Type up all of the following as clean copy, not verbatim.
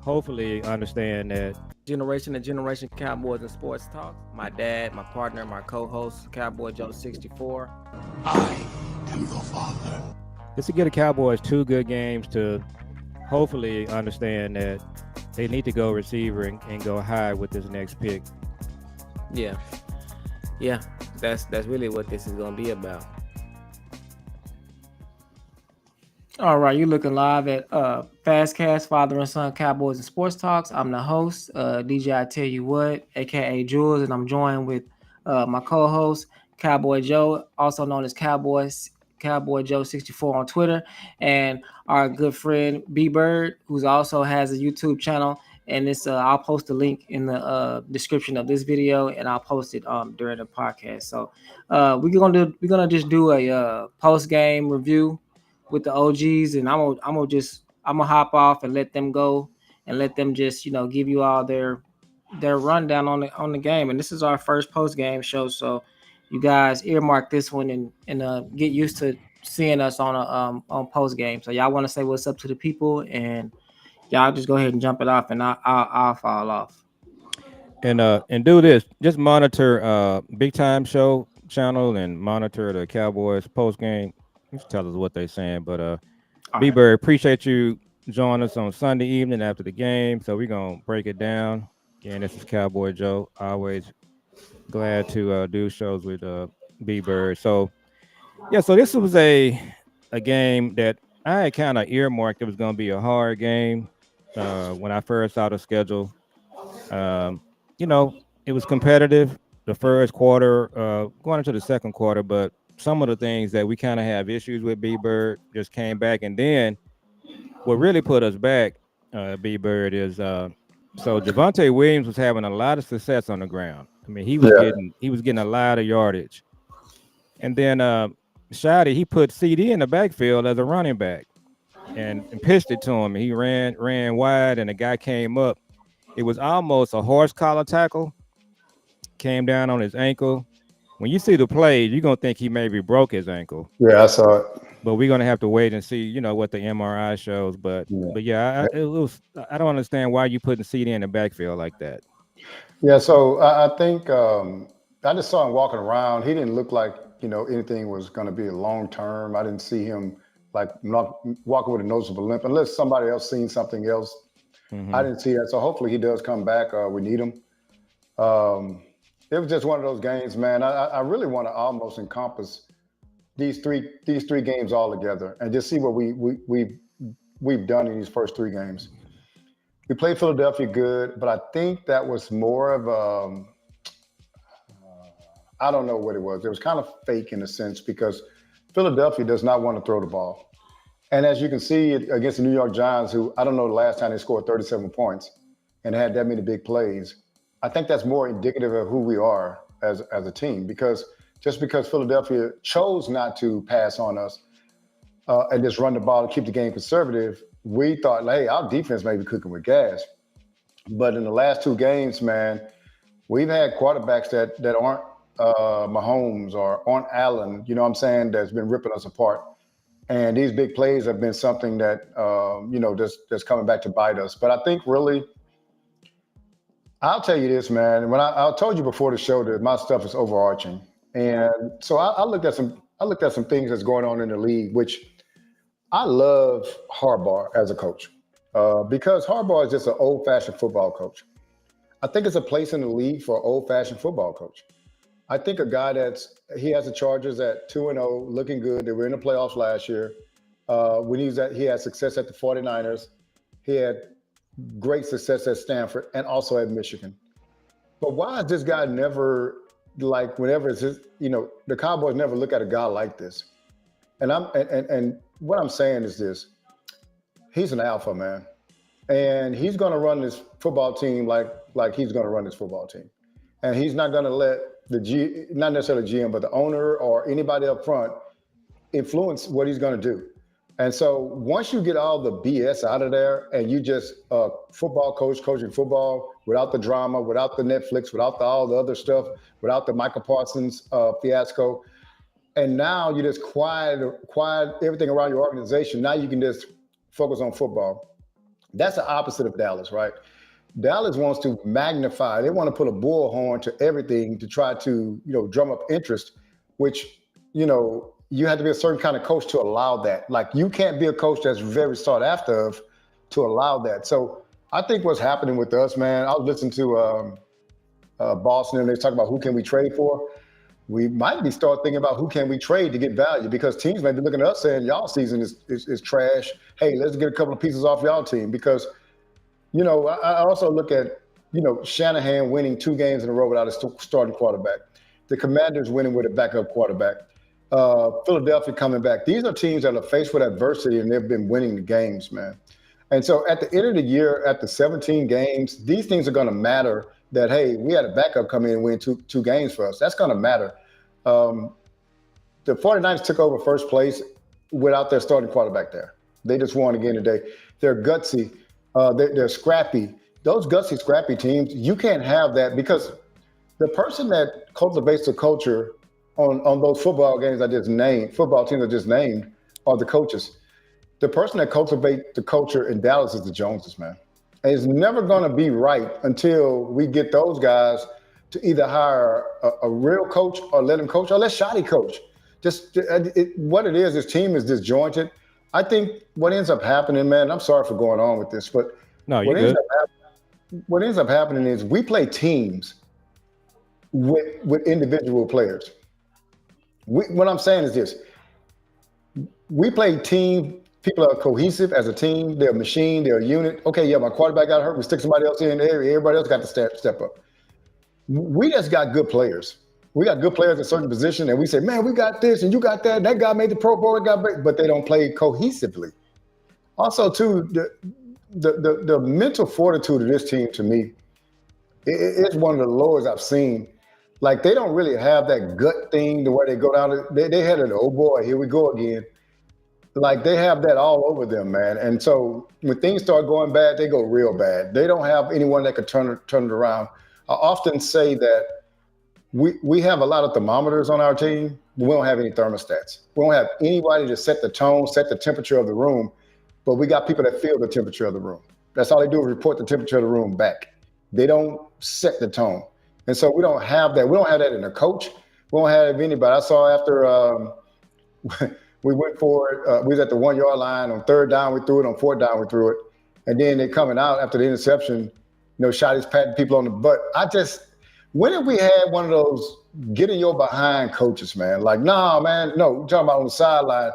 hopefully understand that. Generation to Generation Cowboys and Sports Talk. My dad, my partner, my co-host, Cowboy Joe 64. I am your father. Just to get the Cowboys 2 good games to hopefully understand that they need to go receiver and go high with this next pick. Yeah, yeah, that's really what this is gonna be about. All right, you're looking live at FASCAST, Father and Son Cowboys and Sports Talks. I'm the host, DJ I Tell You What, aka Jules, and I'm joined with my co-host, Cowboy Joe, also known as Cowboy Joe 64 on Twitter, and our good friend B Bird, who's also has a YouTube channel. And this I'll post the link in the description of this video, and I'll post it during the podcast. So we're gonna just do a post game review with the OGs, and I'm gonna hop off and let them go and let them just give you all their rundown on the game. And this is our first post game show, so you guys earmark this one and get used to seeing us on post game. So y'all want to say what's up to the people, and y'all just go ahead and jump it off, and I'll fall off. And do this. Just monitor Big Time Show channel and monitor the Cowboys post game. Just tell us what they're saying. But B Bird, appreciate you joining us on Sunday evening after the game. So we're gonna break it down. Again, this is Cowboy Joe. Always glad to do shows with B Bird. So yeah, so this was a game that I had kind of earmarked. It was gonna be a hard game when I first saw the schedule. Um, it was competitive the first quarter, going into the second quarter, but some of the things that we kind of have issues with B Bird just came back. And then what really put us back, B Bird, is so Javonte Williams was having a lot of success on the ground. I mean, he was getting a lot of yardage. And then Shady, he put CD in the backfield as a running back and pitched it to him. He ran wide, and the guy came up. It was almost a horse collar tackle. Came down on his ankle. When you see the play, you're gonna think he maybe broke his ankle. Yeah, I saw it. But we're gonna have to wait and see, what the MRI shows. But yeah, I don't understand why you putting CD in the backfield like that. Yeah, so I think I just saw him walking around. He didn't look like anything was going to be a long term. I didn't see him like not walking with a noticeable limp, unless somebody else seen something else. Mm-hmm. I didn't see that. So hopefully he does come back. We need him. It was just one of those games, man. I really want to almost encompass these three games all together and just see what we've done in these first 3 games. We played Philadelphia good, but I think that was more of I don't know what it was. It was kind of fake in a sense because Philadelphia does not want to throw the ball. And as you can see against the New York Giants, who I don't know the last time they scored 37 points and had that many big plays, I think that's more indicative of who we are as a team, because just because Philadelphia chose not to pass on us and just run the ball and keep the game conservative, we thought, hey, our defense may be cooking with gas. But in the last 2 games, man, we've had quarterbacks that aren't Mahomes or aren't Allen, you know what I'm saying, that's been ripping us apart. And these big plays have been something that, that's coming back to bite us. But I think really, I'll tell you this, man. When I told you before the show that my stuff is overarching. And so I looked at some things that's going on in the league, which I love Harbaugh as a coach because Harbaugh is just an old-fashioned football coach. I think it's a place in the league for an old-fashioned football coach. I think a guy he has the Chargers at 2-0, looking good. They were in the playoffs last year. When he had success at the 49ers. He had great success at Stanford and also at Michigan. But why is this guy never, like, whenever it's his, the Cowboys never look at a guy like this? And what I'm saying is this: he's an alpha, man, and he's going to run this football team like he's going to run this football team, and he's not going to let not necessarily the GM, but the owner or anybody up front influence what he's going to do. And so once you get all the BS out of there and you just football coach coaching football without the drama, without the Netflix, without all the other stuff, without the Michael Parsons fiasco, and now you just quiet everything around your organization. Now you can just focus on football. That's the opposite of Dallas, right? Dallas wants to magnify. They want to put a bullhorn to everything to try to, drum up interest, which, you have to be a certain kind of coach to allow that. Like you can't be a coach that's very sought after of to allow that. So I think what's happening with us, man, I was listening to Boston and they talk about who can we trade for. We might be start thinking about who can we trade to get value because teams may be looking at us saying y'all season is trash. Hey, let's get a couple of pieces off y'all team because I also look at, Shanahan winning 2 games in a row without a starting quarterback. The Commanders winning with a backup quarterback. Philadelphia coming back. These are teams that are faced with adversity and they've been winning the games, man. And so at the end of the year, after 17 games, these things are going to matter that, hey, we had a backup come in and win two games for us. That's going to matter. The 49ers took over first place without their starting quarterback there. They just won again today. They're gutsy. They're scrappy. Those gutsy, scrappy teams, you can't have that because the person that cultivates the culture on those football teams I just named, are the coaches. The person that cultivates the culture in Dallas is the Joneses, man. And it's never going to be right until we get those guys to either hire a real coach or let him coach or let Shoddy coach. What it is, this team is disjointed. I think what ends up happening, man, I'm sorry for going on with this, but No, you're good. What ends up happening is we play teams with individual players. What I'm saying is this. We play team. People are cohesive as a team. They're a machine. They're a unit. Okay, yeah, my quarterback got hurt. We stick somebody else in there. Everybody else got to step up. We just got good players. We got good players in certain positions, and we say, man, we got this, and you got that. That guy made the Pro Bowl, but they don't play cohesively. Also, too, the mental fortitude of this team, to me, it's one of the lowest I've seen. Like, they don't really have that gut thing to where they go down. They had an, oh, boy, here we go again. Like, they have that all over them, man. And so when things start going bad, they go real bad. They don't have anyone that could turn it around. I often say that we have a lot of thermometers on our team, but we don't have any thermostats. We don't have anybody to set the tone, set the temperature of the room, but we got people that feel the temperature of the room. That's all they do is report the temperature of the room back. They don't set the tone. And so we don't have that. We don't have that in a coach. We don't have anybody. I saw after we went for it, we was at the 1 yard line. On 3rd down, we threw it. On 4th down, we threw it. And then they coming out after the interception, Shotty's patting people on the butt. When have we had one of those get in your behind coaches, man? Like, nah, man, no, we're talking about on the sideline.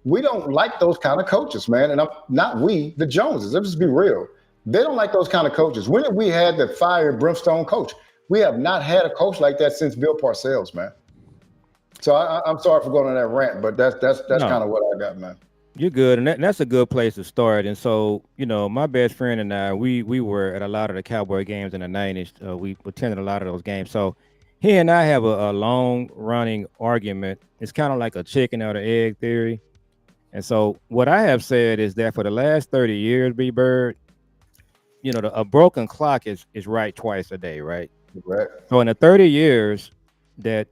We don't like those kind of coaches, man. And the Joneses, let's just be real. They don't like those kind of coaches. When have we had the fire and brimstone coach? We have not had a coach like that since Bill Parcells, man. So I'm sorry for going on that rant, but that's kind of what I got, man. You're good, and that's a good place to start. And so, my best friend and I, we were at a lot of the Cowboy games in the 90s. We attended a lot of those games. So he and I have a long-running argument. It's kind of like a chicken or the egg theory. And so what I have said is that for the last 30 years, B-Bird, a broken clock is right twice a day, right? Right. So in the 30 years that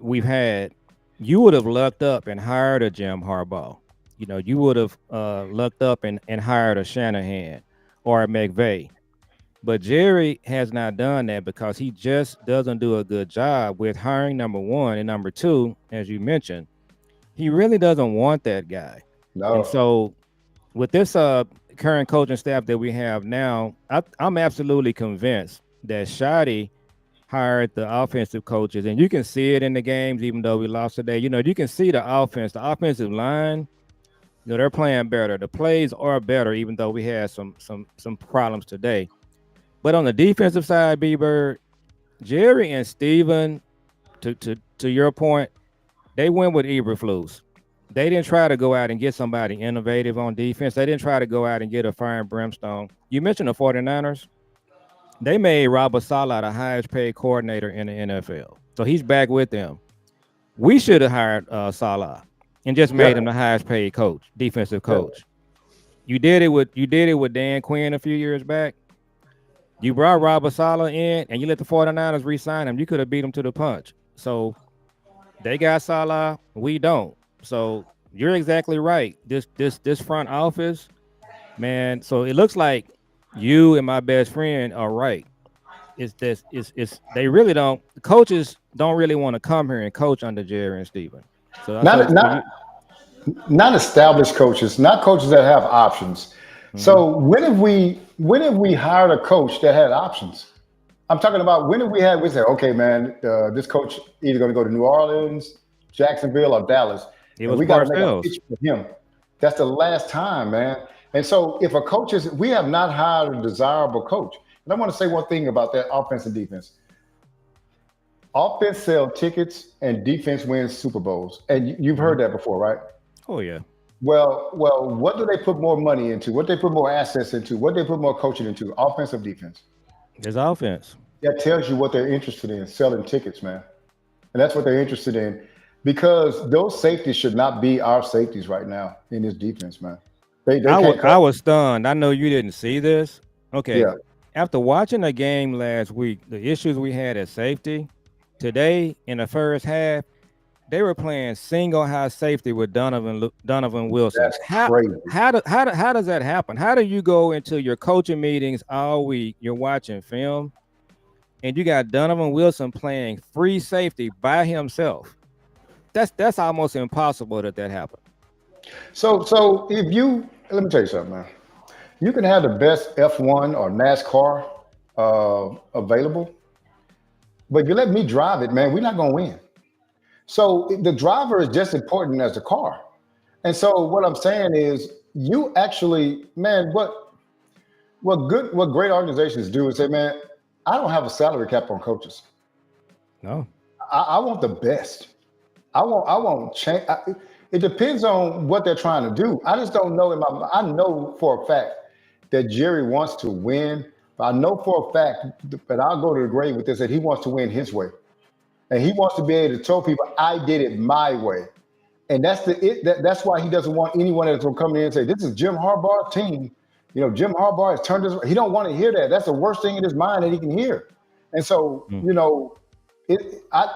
we've had, you would have lucked up and hired a Jim Harbaugh. You would have lucked up and hired a Shanahan or a McVay. But Jerry has not done that because he just doesn't do a good job with hiring, number one. And number two, as you mentioned, he really doesn't want that guy. No. And so with this current coaching staff that we have now, I'm absolutely convinced that Shoddy hired the offensive coaches, and you can see it in the games, even though we lost today. You can see the offensive line. They're playing better. The plays are better, even though we had some problems today. But on the defensive side, B-Bird, Jerry and Steven, to your point, they went with Eberflus. They didn't try to go out and get somebody innovative on defense. They didn't try to go out and get a fire and brimstone. You mentioned the 49ers. They made Robert Saleh the highest paid coordinator in the NFL. So he's back with them. We should have hired Saleh and just made him the highest paid coach, defensive coach. You did it with Dan Quinn a few years back. You brought Robert Saleh in and you let the 49ers re-sign him. You could have beat him to the punch. So they got Saleh, we don't. So you're exactly right. This front office, Man, so it looks like you and my best friend are right. It's this it's they really don't the coaches don't really want to come here and coach under Jerry and Steven. So Not so not you not established coaches, not coaches that have options. mhm. So when have we hired a coach that had options? I'm talking about when have we said, okay, man, this coach either going to go to New Orleans, Jacksonville, or Dallas, It and was we got to make a Parcells. pitch for him. That's the last time, man. And so if a coach is, we have not hired a desirable coach. And I want to say one thing about that offense and defense. Offense sell tickets and defense wins Super Bowls. And you've Mhm. heard that before, right? Oh yeah. Well, what do they put more money into? What do they put more assets into? What do they put more coaching into? Offensive defense. There's offense. That tells you what they're interested in, selling tickets, man. And that's what they're interested in because those safeties should not be our safeties right now in this defense, man. They can't I cover. was stunned. I know you didn't see this. Okay. Yeah, After watching the game last week, the issues we had at safety, today in the first half, they were playing single high safety with Donovan Wilson. that's crazy. How does that happen? How do you go into your coaching meetings all week? You're watching film, and you got Donovan Wilson playing free safety by himself. That's almost impossible that happened. So if you let me tell you something, man. You can have the best F1 or NASCAR available, but if you let me drive it, man, we're not gonna win. So the driver is just important as the car. And so what I'm saying is, you actually, man, what great organizations do is say, man, I don't have a salary cap on coaches. No. I want the best. I won't change. It depends on what they're trying to do. I just don't know. I know for a fact that Jerry wants to win. But I know for a fact, but I'll go to the grave with this, that he wants to win his way, and he wants to be able to tell people, "I did it my way." And that's why he doesn't want anyone that's going to come in and say, "This is Jim Harbaugh's team." Jim Harbaugh has turned his. He don't want to hear that. That's the worst thing in his mind that he can hear. And so, Mm. it. I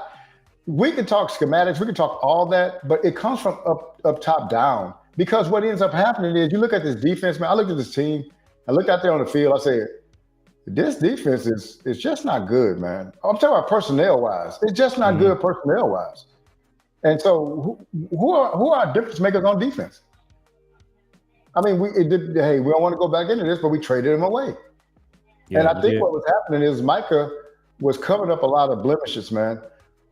we can talk schematics, we can talk all that, but it comes from up top down. Because what ends up happening is, you look at this defense, man. I looked at this team. I looked out there on the field. I said, this defense is just not good, man. I'm talking about personnel wise. It's just not Mhm. good personnel wise. And so, who are our difference makers on defense? I mean, hey, we don't want to go back into this, but we traded him away. And Yeah, I we think did. what was happening is Micah was covering up a lot of blemishes, man.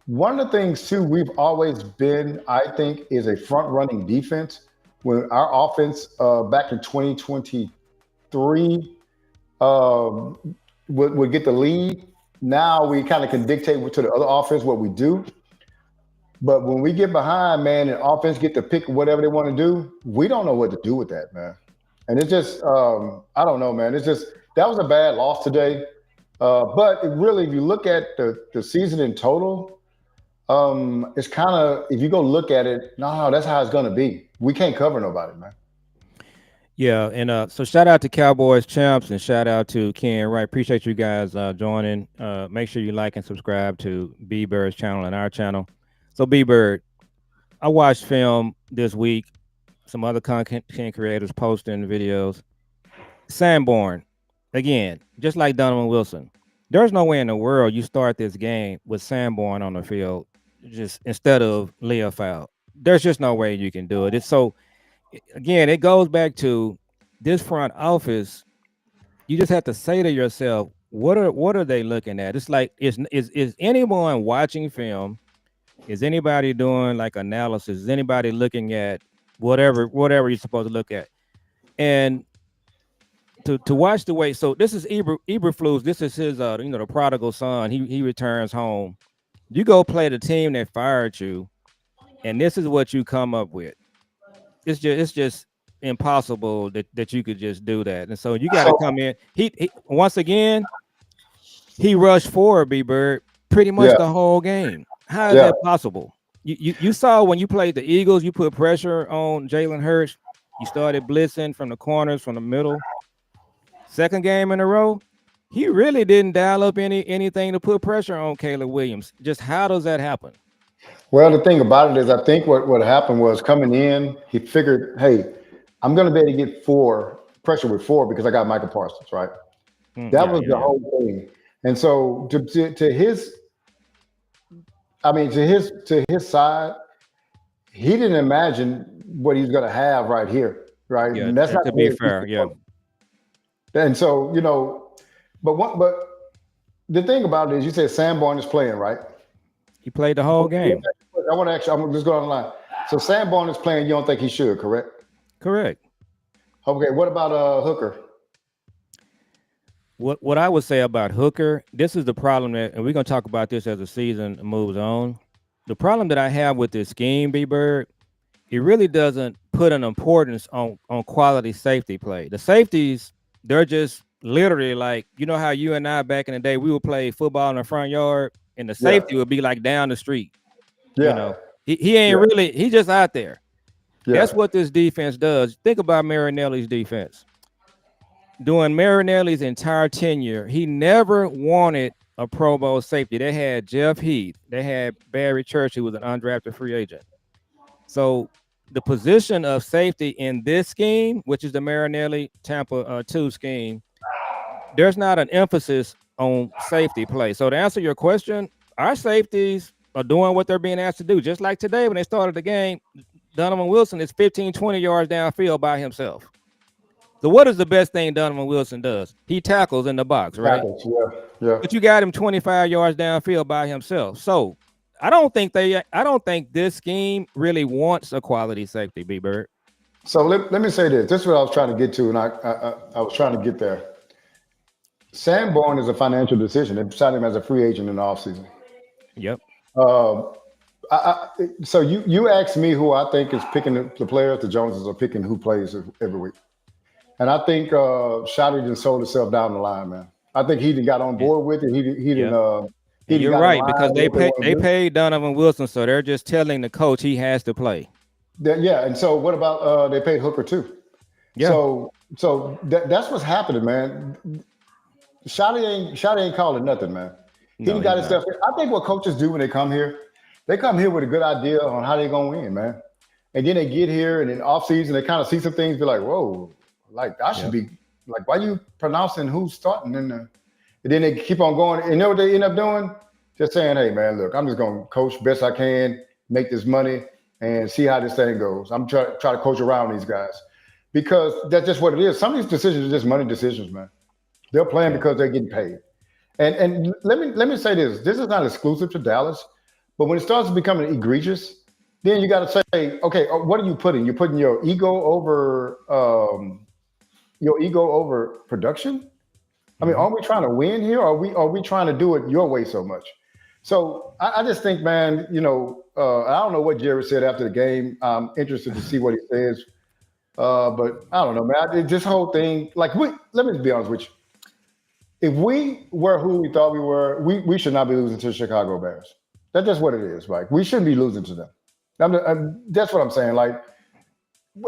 One of the things too we've always been, I think, is a front running defense. When our offense back in 2023 would get the lead, now we kind of can dictate to the other offense what we do. But when we get behind, man, and offense get to pick whatever they want to do, we don't know what to do with that, man. And it's just, I don't know, man. It's just, that was a bad loss today. But really, if you look at the season in total, it's kind of, if you go look at it, no, that's how it's going to be. We can't cover nobody, man. Yeah, and so shout out to Cowboys champs and shout out to Ken Wright. Appreciate you guys joining. Make sure you like and subscribe to B Bird's channel and our channel. So B Bird, I watched film this week. Some other content creators posting videos. Sanborn, again, just like Donovan Wilson. There's no way in the world you start this game with Sanborn on the field, just instead of Leo Fowl. There's just no way you can do it. It's so again, it goes back to this front office. You just have to say to yourself, what are they looking at? It's like is anyone watching film? Is anybody doing like analysis? Is anybody looking at whatever you're supposed to look at? And to watch the way, so this is Eberflus. This is his the prodigal son. He returns home. You go play the team that fired you, and this is what you come up with. It's just impossible that you could just do that. And so you got to So, come in. He once again he rushed forward, B Bird, pretty much yeah, the whole game. How is yeah. that possible? You saw when you played the Eagles, you put pressure on Jalen Hurts. You started blitzing from the corners, from the middle. Second game in a row, he really didn't dial up anything to put pressure on Caleb Williams. Just how does that happen? Well, the thing about it is, I think what happened was, coming in, he figured, hey, I'm going to be able to get four pressure with 4 because I got Michael Parsons, right? Mm, That yeah, was yeah, the yeah. whole thing. And so to his, I mean, to his side, he didn't imagine what he's going to have right here, right? Yeah, And that's not to the be way it used fair, to yeah. work. And so, but the thing about it is, you said Sanborn is playing, right? He played the whole game. I want to actually, I'm just going on the line. So Sanborn is playing. You don't think he should, correct? Correct. Okay. What about Hooker? What I would say about Hooker, this is the problem that, and we're gonna talk about this as the season moves on. The problem that I have with this scheme, B Bird, it really doesn't put an importance on quality safety play. The safeties, they're just literally like, you know how you and I back in the day we would play football in the front yard, and the Yeah. safety would be like down the street. You Yeah. know, he ain't Yeah. really, he just out there. Yeah. That's what this defense does. Think about Marinelli's defense. During Marinelli's entire tenure, he never wanted a Pro Bowl safety. They had Jeff Heath. They had Barry Church, who was an undrafted free agent. So the position of safety in this scheme, which is the Marinelli Tampa 2 scheme, there's not an emphasis on safety play. So to answer your question, our safeties are doing what they're being asked to do. Just like today when they started the game, Donovan Wilson is 15, 20 yards downfield by himself. So what is the best thing Donovan Wilson does? He tackles in the box, right? Tackles. Yeah. Yeah. But you got him 25 yards downfield by himself. So I don't think this scheme really wants a quality safety, B Bird. So let me say this. This is what I was trying to get to, and I was trying to get there. Sanborn is a financial decision. They signed him as a free agent in the offseason. Yep. Uh, so you asked me who I think is picking the players. The Joneses are picking who plays every week. And I think Shotty done sold himself down the line, man. I think he done got on board with it. He Yeah. didn't. And you're right, because they paid Donovan Wilson, so they're just telling the coach he has to play. Yeah, and so what about they paid Hooker too? Yeah. So that's what's happening, man. Shotty ain't calling nothing, man. He No, done got he's his stuff. I think what coaches do when they come here with a good idea on how they're gonna win, man. And then they get here and in off season they kind of see some things, be like, whoa, like I should be like, why you pronouncing who's starting in the? And then they keep on going. And you know what they end up doing? Just saying, hey man, look, I'm just gonna coach best I can, make this money, and see how this thing goes. I'm try to coach around these guys because that's just what it is. Some of these decisions are just money decisions, man. They're playing because they're getting paid. And let me say this. This is not exclusive to Dallas, but when it starts becoming egregious, then you got to say, okay, what are you putting? You're putting your ego over production. I mean, are we trying to win here? Or are we trying to do it your way so much? So I just think, man, I don't know what Jerry said after the game. I'm interested to see what he says. But I don't know, man. This whole thing, like, let me be honest with you. If we were who we thought we were, we should not be losing to the Chicago Bears. That's just what it is, right? We shouldn't be losing to them. That's what I'm saying. Like,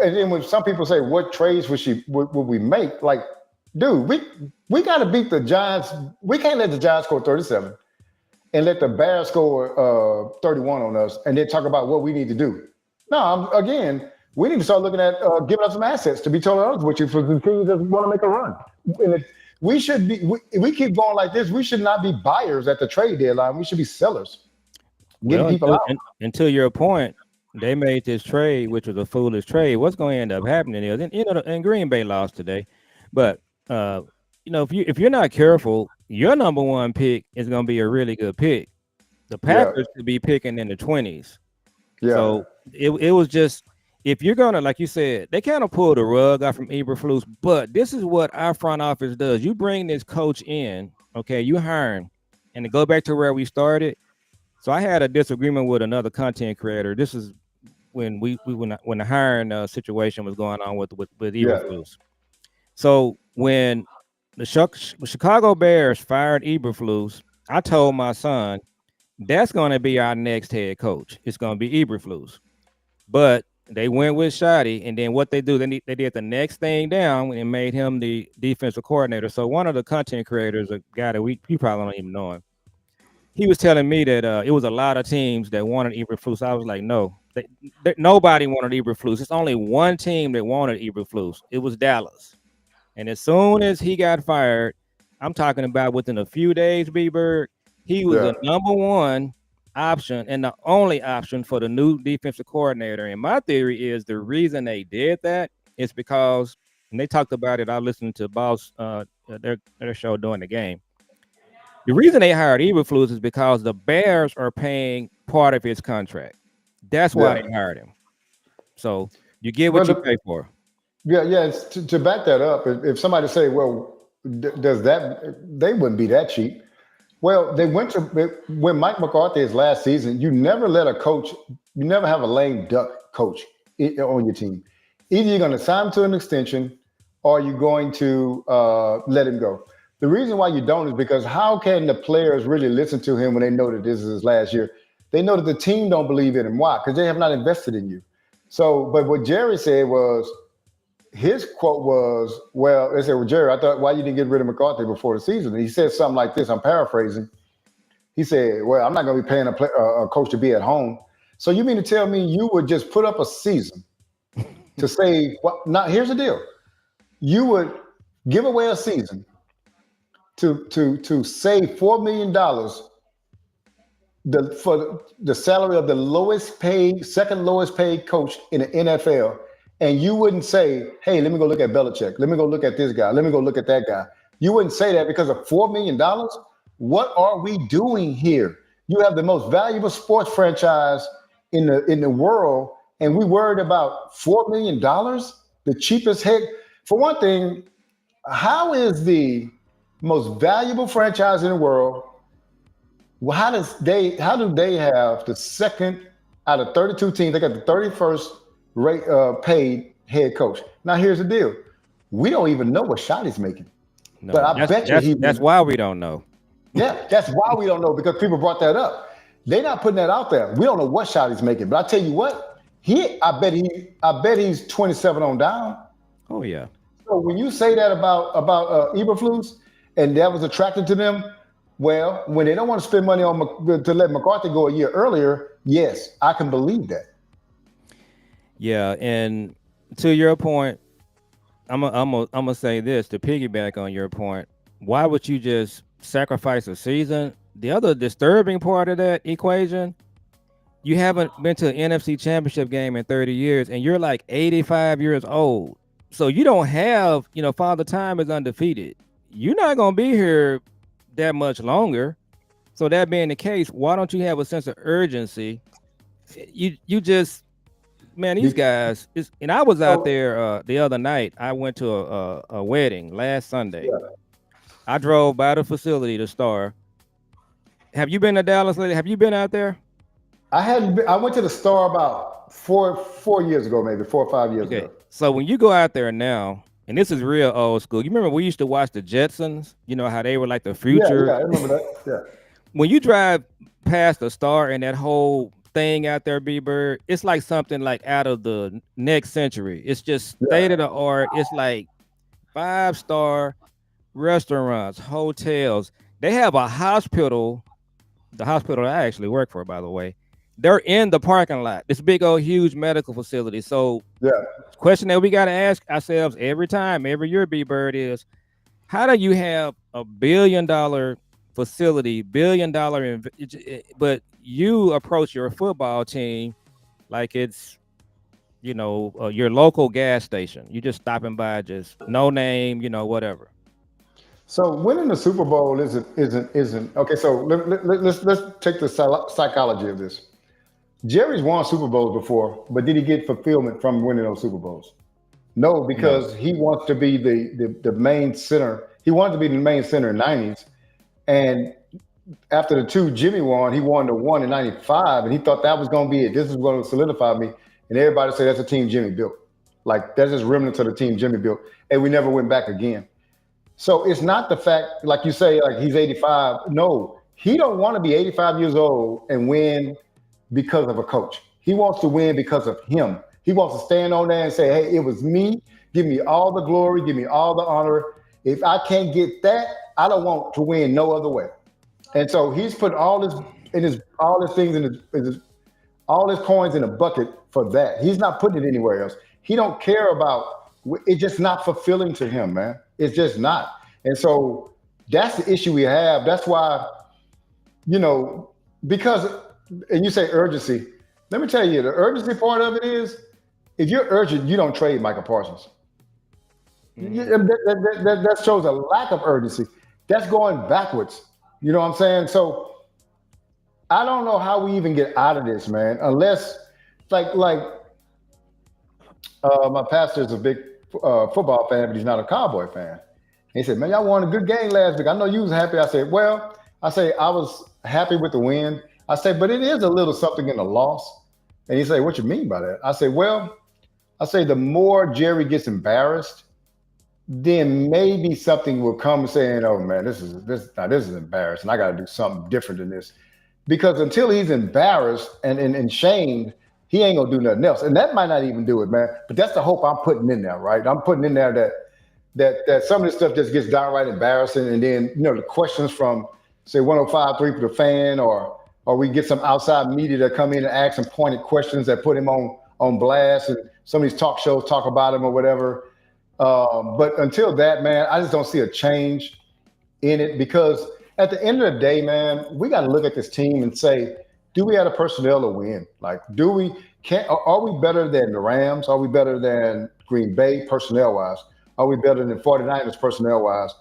and then when some people say, what trades would we make? Like, dude, we got to beat the Giants. We can't let the Giants score 37 and let the Bears score 31 on us and then talk about what we need to do. No, again, we need to start looking at giving us some assets to be totally honest with you for the teams that want to make a run. And we should be. We keep going like this. We should not be buyers at the trade deadline. We should be sellers, getting people out. And to your point, they made this trade, which was a foolish trade. What's going to end up happening is, and Green Bay lost today, but if you're not careful, your number one pick is going to be a really good pick. The Packers could be picking in the 20s. Yeah. So it was just, if you're gonna, like you said, they kind of pulled the rug out from Eberflus, but this is what our front office does. You bring this coach in, okay, you hire him, and to go back to where we started. So I had a disagreement with another content creator. This is when when the hiring situation was going on with Eberflus. So when the Chicago Bears fired Eberflus, I told my son, that's going to be our next head coach. It's going to be Eberflus. But they went with Shotty, and then what they do, they did the next thing down and made him the defensive coordinator. So one of the content creators, a guy that you probably don't even know him, he was telling me that it was a lot of teams that wanted Eberflus. I was like, no, nobody wanted Eberflus. It's only one team that wanted Eberflus. It was Dallas. And as soon as he got fired, I'm talking about within a few days, B-Bird, he was Yeah. the number one option and the only option for the new defensive coordinator. And my theory is the reason they did that is because, and they talked about it, I listened to Boss their show during the game. The reason they hired Eberflus is because the Bears are paying part of his contract. That's why Yeah. they hired him. So you get Well, what you pay for. yeah. To back that up, if somebody say, "Well, does that?" They wouldn't be that cheap. Well, they went to when Mike McCarthy is last season. You never let a coach. You never have a lame duck coach on your team. Either you're going to sign him to an extension, or you're going to let him go. The reason why you don't is because how can the players really listen to him when they know that this is his last year? They know that the team don't believe in him. Why? Because they have not invested in you. So, but what Jerry said was his quote was, "Well, they said, well, Jerry, I thought why you didn't get rid of McCarthy before the season." And he said something like this. I'm paraphrasing. He said, "Well, I'm not going to be paying a coach to be at home. So you mean to tell me you would just put up a season to say, well, now here's the deal. You would give away a season to save $4 million for the salary of the lowest paid, second lowest paid coach in the NFL, and you wouldn't say, hey, let me go look at Belichick. Let me go look at this guy. Let me go look at that guy. You wouldn't say that because of $4 million? What are we doing here? You have the most valuable sports franchise in the world, and we worried about $4 million, the cheapest head. For one thing, how is the most valuable franchise in the world? Well, how do they have the second out of 32 teams? They got the 31st paid head coach. Now here's the deal: we don't even know what shot he's making, but No, I bet you that's why we don't know. Yeah, that's why we don't know because people brought that up. They're not putting that out there. We don't know what shot he's making, but I tell you what, I bet he's 27 on down. Oh yeah. So when you say that about Eberflus, and that was attracted to them, well, when they don't want to spend money on to let McCarthy go a year earlier, yes, I can believe that. Yeah, and to your point, I'm gonna say this to piggyback on your point. Why would you just sacrifice a season? The other disturbing part of that equation, you haven't been to an NFC Championship game in 30 years, and you're like 85 years old. So you don't have, Father Time is undefeated. You're not gonna be here that much longer. So that being the case, why don't you have a sense of urgency? You just man, these guys. And I was out there the other night. I went to a wedding last Sunday. I drove by the facility to Star. Have you been to Dallas lately? Have you been out there? I hadn't. I went to the Star about four years ago, maybe 4 or 5 years ago. So when you go out there now, and this is real old school. You remember we used to watch the Jetsons? You know how they were like the future. Yeah, I remember that. Yeah. When you drive past the Star and that whole thing out there, B-Bird, it's like something like out of the next century. It's just state of the art. It's like 5-star restaurants, hotels. They have a hospital. The hospital I actually work for, by the way, they're in the parking lot. This big old huge medical facility. So question that we got to ask ourselves every year, B-Bird, is how do you have a $1 billion facility, but you approach your football team like it's your local gas station. You just stopping by, just no name, whatever. So winning the Super Bowl isn't okay. So let's take the psychology of this. Jerry's won Super Bowls before, but did he get fulfillment from winning those Super Bowls? No, because he wants to be the main center. He wanted to be the main center in the 90s. And after the two Jimmy won, he won the one in 95, and he thought that was going to be it. This is going to solidify me. And everybody said that's a team Jimmy built. Like, that's just remnants of the team Jimmy built. And we never went back again. So it's not the fact, like you say, like he's 85. No, he don't want to be 85 years old and win because of a coach. He wants to win because of him. He wants to stand on there and say, hey, it was me. Give me all the glory. Give me all the honor. If I can't get that, I don't want to win no other way. And so he's put all his coins in a bucket for that. He's not putting it anywhere else. He don't care about It's just not fulfilling to him, man. It's just not. And so that's the issue we have. That's why, you know, because, and you say urgency. Let me tell you, the urgency part of it is if you're urgent, you don't trade Michael Parsons. That shows a lack of urgency. That's going backwards. You know what I'm saying? So I don't know how we even get out of this, man, unless like my pastor is a big football fan, but he's not a Cowboy fan. He said, "Man, y'all won a good game last week. I know you was happy." I said, "Well, I was happy with the win." I said, "But it is a little something in the loss." And he said, "What you mean by that?" I said, "Well, I say the more Jerry gets embarrassed, then maybe something will come saying, 'Oh man, this is embarrassing. I got to do something different than this.'" Because until he's embarrassed and shamed, he ain't gonna do nothing else. And that might not even do it, man. But that's the hope I'm putting in there, right? I'm putting in there that some of this stuff just gets downright embarrassing, and then the questions from say 105.3 for the fan, or we get some outside media that come in and ask some pointed questions that put him on blast, and some of these talk shows talk about him or whatever. But until that, man, I just don't see a change in it, because at the end of the day, man, we got to look at this team and say, do we have the personnel to win? Like, are we better than the Rams? Are we better than Green Bay personnel-wise? Are we better than 49ers personnel-wise?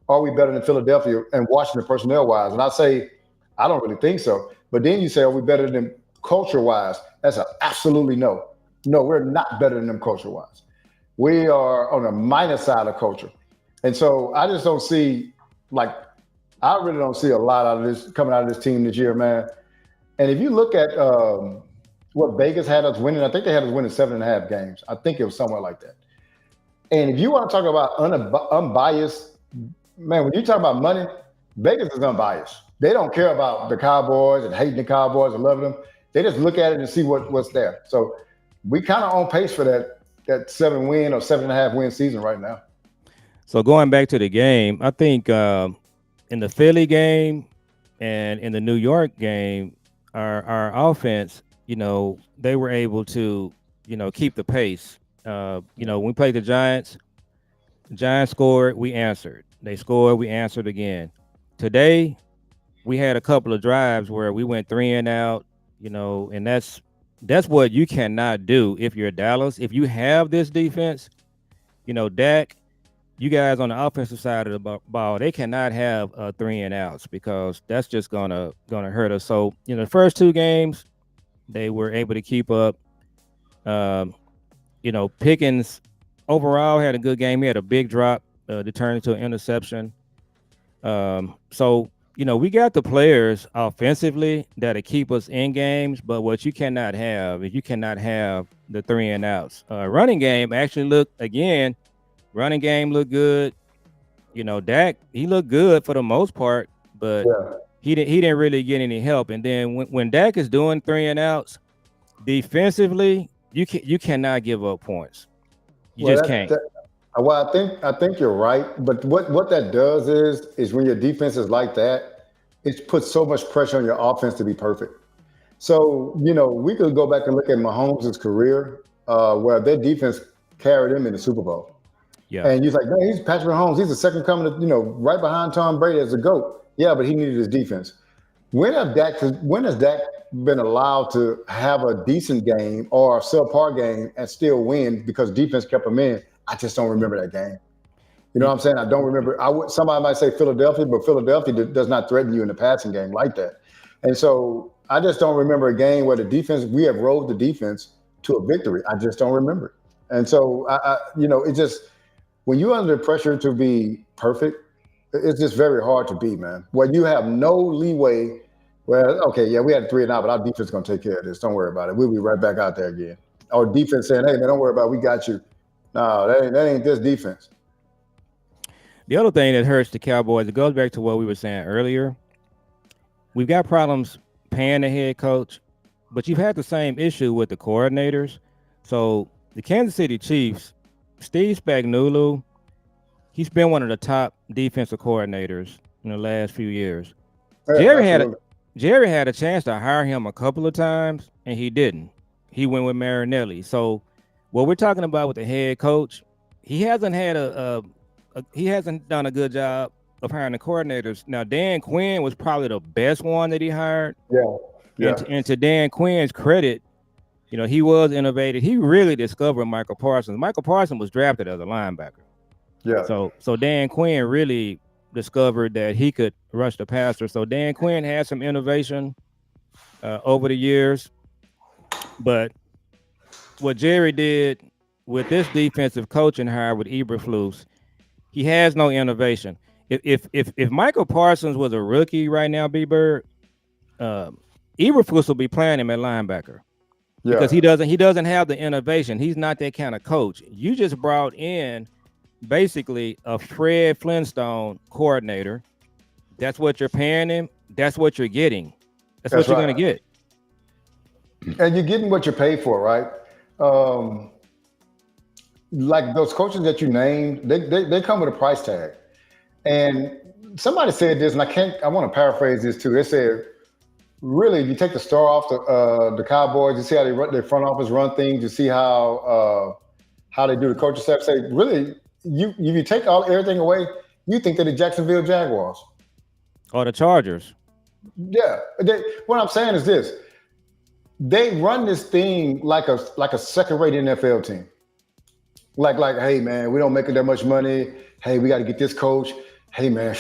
Are we better than Philadelphia and Washington personnel-wise? And I say, I don't really think so. But then you say, are we better than culture-wise? That's an absolutely no. No, we're not better than them culture-wise. We are on the minus side of culture. And so I just don't see, I really don't see a lot out of this coming out of this team this year, man. And if you look at what Vegas had us winning, I think they had us winning 7.5 games. I think it was somewhere like that. And if you want to talk about unbiased, man, when you talk about money, Vegas is unbiased. They don't care about the Cowboys and hating the Cowboys and loving them. They just look at it and see what's there. So we kind of on pace for that 7-win or 7.5-win season right now. So going back to the game, I think in the Philly game and in the New York game, our offense, they were able to, keep the pace. When we played the Giants scored, we answered. They scored, we answered again. Today, we had a couple of drives where we went 3 and out, and that's what you cannot do if you're Dallas. If you have this defense, Dak, you guys on the offensive side of the ball, they cannot have 3 and outs, because that's just gonna hurt us. So, the first 2 games, they were able to keep up. Pickens overall had a good game. He had a big drop to turn into an interception. So, we got the players offensively that'll keep us in games, but what you cannot have is the 3 and outs. Running game actually looked good. Dak, he looked good for the most part, but he didn't really get any help. And then when Dak is doing 3 and outs, defensively, you cannot give up points. You just can't. Well, I think you're right, but what that does is when your defense is like that, it puts so much pressure on your offense to be perfect. So we could go back and look at Mahomes' career, where their defense carried him in the Super Bowl. Yeah. And he's like, man, he's Patrick Mahomes. He's the second coming, right behind Tom Brady as a GOAT. Yeah, but he needed his defense. When has Dak been allowed to have a decent game or a subpar game and still win because defense kept him in? I just don't remember that game. You know what I'm saying? I don't remember. Somebody might say Philadelphia, but Philadelphia does not threaten you in the passing game like that. And so I just don't remember a game where we have rode the defense to a victory. I just don't remember it. And so, it just, when you're under pressure to be perfect, it's just very hard to be, man. When you have no leeway, well, okay, yeah, we had 3 and out, but our defense is going to take care of this. Don't worry about it. We'll be right back out there again. Our defense saying, hey, man, don't worry about it. We got you. No, that ain't this defense. The other thing that hurts the Cowboys, it goes back to what we were saying earlier. We've got problems paying the head coach, but you've had the same issue with the coordinators. So the Kansas City Chiefs, Steve Spagnuolo, he's been one of the top defensive coordinators in the last few years. Yeah, Jerry had a chance to hire him a couple of times, and he didn't. He went with Marinelli. So what we're talking about with the head coach, he hasn't had he hasn't done a good job of hiring the coordinators. Now, Dan Quinn was probably the best one that he hired. Yeah. And to Dan Quinn's credit, you know, he was innovative. He really discovered Michael Parsons. Michael Parsons was drafted as a linebacker. Yeah. So Dan Quinn really discovered that he could rush the passer. So Dan Quinn had some innovation over the years. But what Jerry did with this defensive coaching hire with Eberflus, he has no innovation. If Michael Parsons was a rookie right now, B-Bird, Eberflus will be playing him at linebacker because he doesn't have the innovation. He's not that kind of coach. You just brought in basically a Fred Flintstone coordinator. That's what you're paying him. That's what you're getting. That's what you're going to get. And you're getting what you pay for, right? Like those coaches that you named, they come with a price tag. And somebody said this, and I want to paraphrase this too. They said, really, if you take the star off the Cowboys, you see how they run their front office run things, you see how they do the coaching staff. Say, really, if you take everything away, you think they're the Jacksonville Jaguars or the Chargers. Yeah. What I'm saying is this: they run this thing like a second-rate NFL team. Like, hey man, we don't make that much money. Hey, we got to get this coach. Hey man,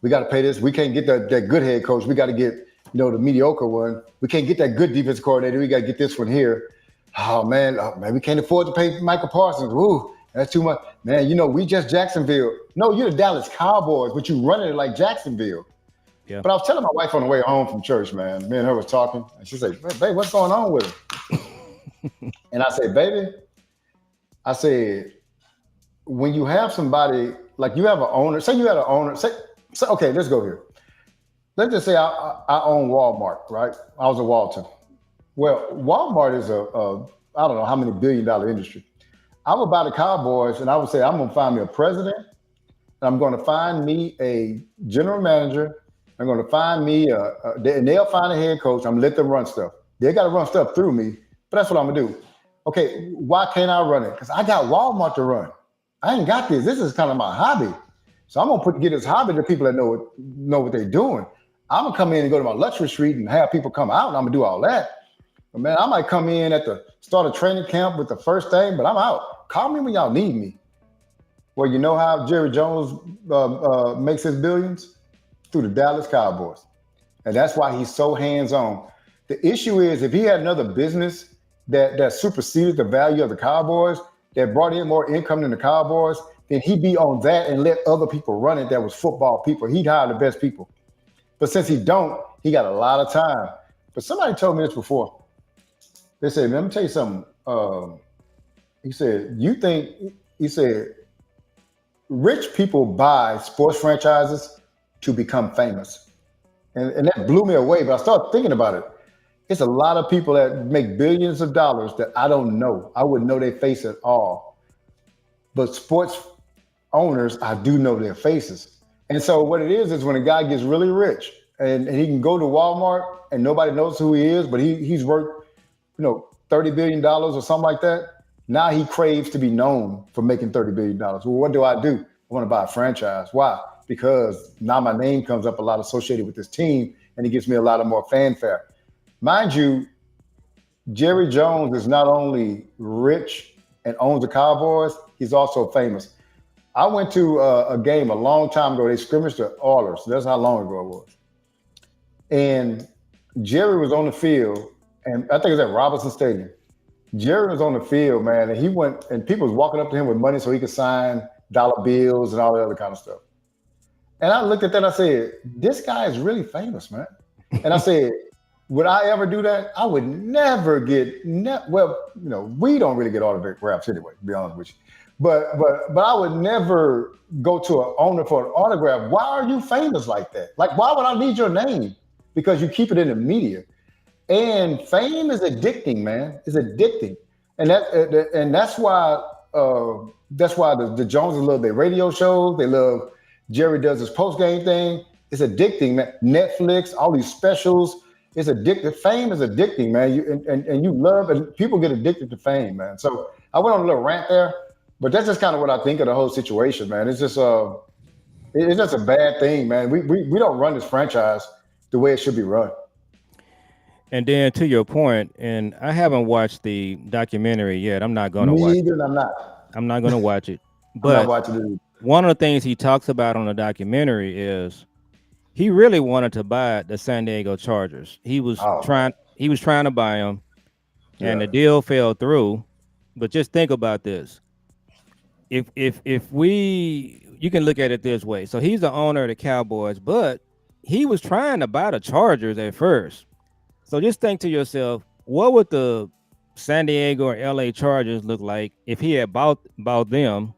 we got to pay this. We can't get that good head coach. We got to get the mediocre one. We can't get that good defense coordinator. We got to get this one here. Oh man, we can't afford to pay Michael Parsons. Ooh, that's too much. Man, we just Jacksonville. No, you're the Dallas Cowboys, but you running it like Jacksonville. Yeah. But I was telling my wife on the way home from church, man. Me and her was talking, and she said, "Babe, what's going on with him?" And I said, "Baby," I said, when you have somebody like you have an owner. Say you had an owner. Say okay, let's go here. Let's just say I own Walmart, right? I was a Walton. Well, Walmart is I don't know how many billion-dollar industry. I would buy the Cowboys, and I would say, I'm going to find me a president, and I'm going to find me a general manager. I'm going to find me and they'll find a head coach. I'm going to let them run stuff. They got to run stuff through me, but that's what I'm going to do. Okay, why can't I run it? Because I got Walmart to run. I ain't got this. This is kind of my hobby. So I'm going to get this hobby to people that know what they're doing. I'm going to come in and go to my luxury street and have people come out, and I'm going to do all that. But man, I might come in at the start of training camp with the first thing, but I'm out. Call me when y'all need me. Well, you know how Jerry Jones makes his billions? Through the Dallas Cowboys. And that's why he's so hands-on. The issue is if he had another business that superseded the value of the Cowboys, that brought in more income than the Cowboys, then he'd be on that and let other people run it that was football people. He'd hire the best people. But since he don't, he got a lot of time. But somebody told me this before. They said, let me tell you something. He said, rich people buy sports franchises to become famous. And that blew me away, but I started thinking about it. It's a lot of people that make billions of dollars that I don't know. I wouldn't know their face at all. But sports owners, I do know their faces. And so what it is when a guy gets really rich and he can go to Walmart and nobody knows who he is, but he's worth, $30 billion or something like that. Now he craves to be known for making $30 billion. Well, what do? I want to buy a franchise. Why? Because now my name comes up a lot associated with this team and it gives me a lot of more fanfare. Mind you, Jerry Jones is not only rich and owns the Cowboys, he's also famous. I went to a game a long time ago. They scrimmaged the Oilers. That's how long ago it was. And Jerry was on the field, and I think it was at Robinson Stadium. Jerry was on the field, man, and he went, and people was walking up to him with money so he could sign dollar bills and all that other kind of stuff. And I looked at that and I said, this guy is really famous, man. And I said, would I ever do that? I would never get, we don't really get autographs anyway, to be honest with you. But I would never go to an owner for an autograph. Why are you famous like that? Like, why would I need your name? Because you keep it in the media. And fame is addicting, man. It's addicting. And that's why the Joneses love their radio shows. They love Jerry does his post-game thing. It's addicting, man. Netflix, all these specials. It's addictive. Fame is addicting, man. You love, and people get addicted to fame, man. So I went on a little rant there, But that's just kind of what I think of the whole situation, man. It's just a bad thing, man. We don't run this franchise the way it should be run. And then to your point, and I haven't watched the documentary yet. I'm not gonna Me watch either, it. and I'm not. I'm not gonna watch it. I'm not But watching it. one of the things he talks about on the documentary is he really wanted to buy the San Diego Chargers. Oh, He was trying to buy them, and yeah, the deal fell through. But just think about this. If we you can look at it this way. So he's the owner of the Cowboys, but he was trying to buy the Chargers at first. So just think to yourself, what would the San Diego or LA Chargers look like if he had bought them?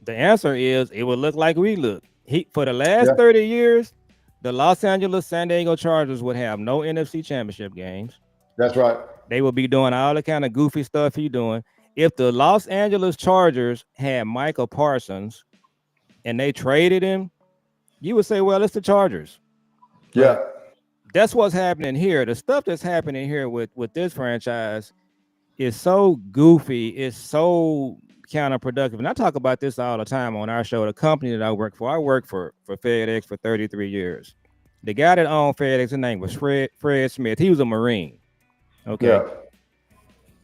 The answer is it would look like we look. He for the last yeah, 30 years, the Los Angeles San Diego Chargers would have no NFC championship games. that's right. They would be doing all the kind of goofy stuff he's doing. If the Los Angeles Chargers had Michael Parsons and they traded him, you would say, well, it's the Chargers. Yeah, But that's what's happening here. The stuff that's happening here with this franchise is so goofy. It's so counterproductive. And I talk about this all the time on our show. The company that I work for, I worked for FedEx for 33 years. The guy that owned FedEx, his name was Fred Smith. He was a Marine. Okay. yeah,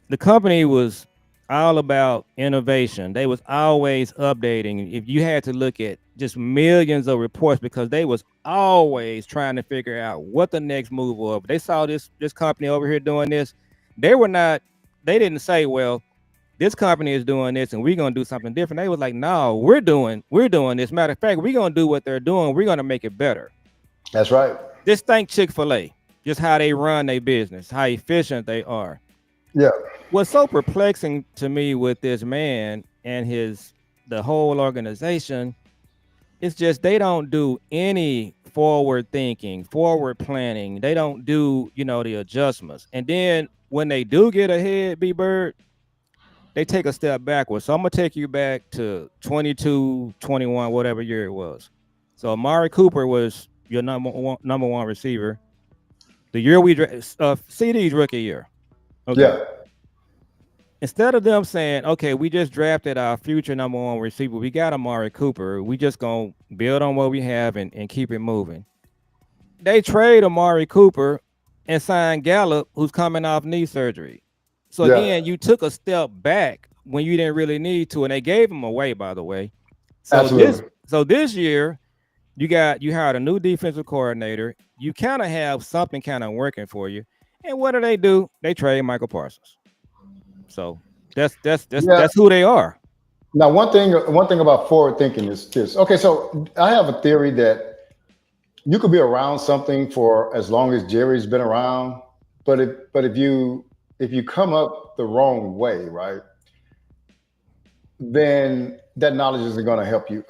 The company was all about innovation. They was always updating. If you had to look at just millions of reports because they was always trying to figure out what the next move was. They saw this company over here doing this. They didn't say, well, this company is doing this and we're gonna do something different. They was like, no, we're doing this. Matter of fact, we're gonna do what they're doing. We're gonna make it better. that's right. Just think Chick-fil-A, just how they run their business, how efficient they are. Yeah, What's so perplexing to me with this man and the whole organization is just they don't do any forward thinking, forward planning. They don't do, the adjustments. And then when they do get ahead, B Bird, they take a step backwards. So I'm gonna take you back to 22, 21, whatever year it was. So Amari Cooper was your number one receiver. The year CD's rookie year. Okay. yeah, Instead of them saying, okay, we just drafted our future number one receiver, we got Amari Cooper, we just gonna build on what we have and keep it moving. They trade Amari Cooper and sign Gallup, who's coming off knee surgery. So yeah, again, you took a step back when you didn't really need to, and they gave him away, by the way. So absolutely. this year, you hired a new defensive coordinator. You kind of have something kind of working for you. And what do? They trade Michael Parsons. So that's who they are. Now, one thing about forward thinking is this. Okay, so I have a theory that you could be around something for as long as Jerry's been around, but if you come up the wrong way, right, then that knowledge isn't going to help you.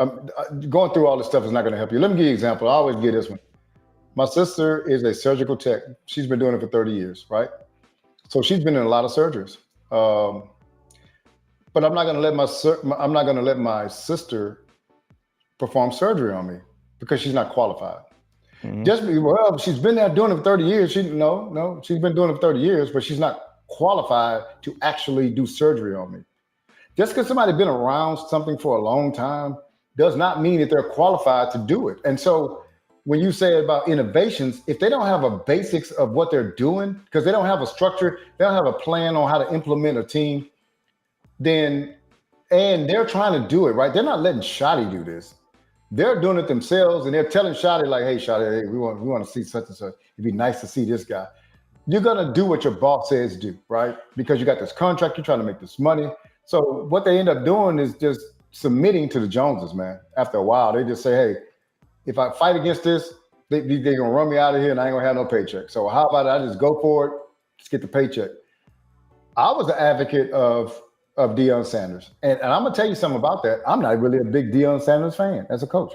Going through all this stuff is not going to help you. Let me give you an example. I always give this one. My sister is a surgical tech. She's been doing it for 30 years, right? So she's been in a lot of surgeries. But I'm not going to let my sister perform surgery on me because she's not qualified. Mm-hmm. She's been there doing it for 30 years. She's been doing it for 30 years, but she's not qualified to actually do surgery on me. Just because somebody's been around something for a long time does not mean that they're qualified to do it. And so when you say about innovations, if they don't have a basics of what they're doing, because they don't have a structure, they don't have a plan on how to implement a team, and they're trying to do it, right? They're not letting Shotty do this. They're doing it themselves, and they're telling Shotty, like, hey, Shotty, hey, we want to see such and such. It'd be nice to see this guy. You're going to do what your boss says do, right? Because you got this contract, you're trying to make this money. So what they end up doing is just submitting to the Joneses, man. After a while, they just say, hey, if I fight against this, they're going to run me out of here and I ain't going to have no paycheck. So how about I just go for it, just get the paycheck. I was an advocate of Deion Sanders. And I'm going to tell you something about that. I'm not really a big Deion Sanders fan as a coach.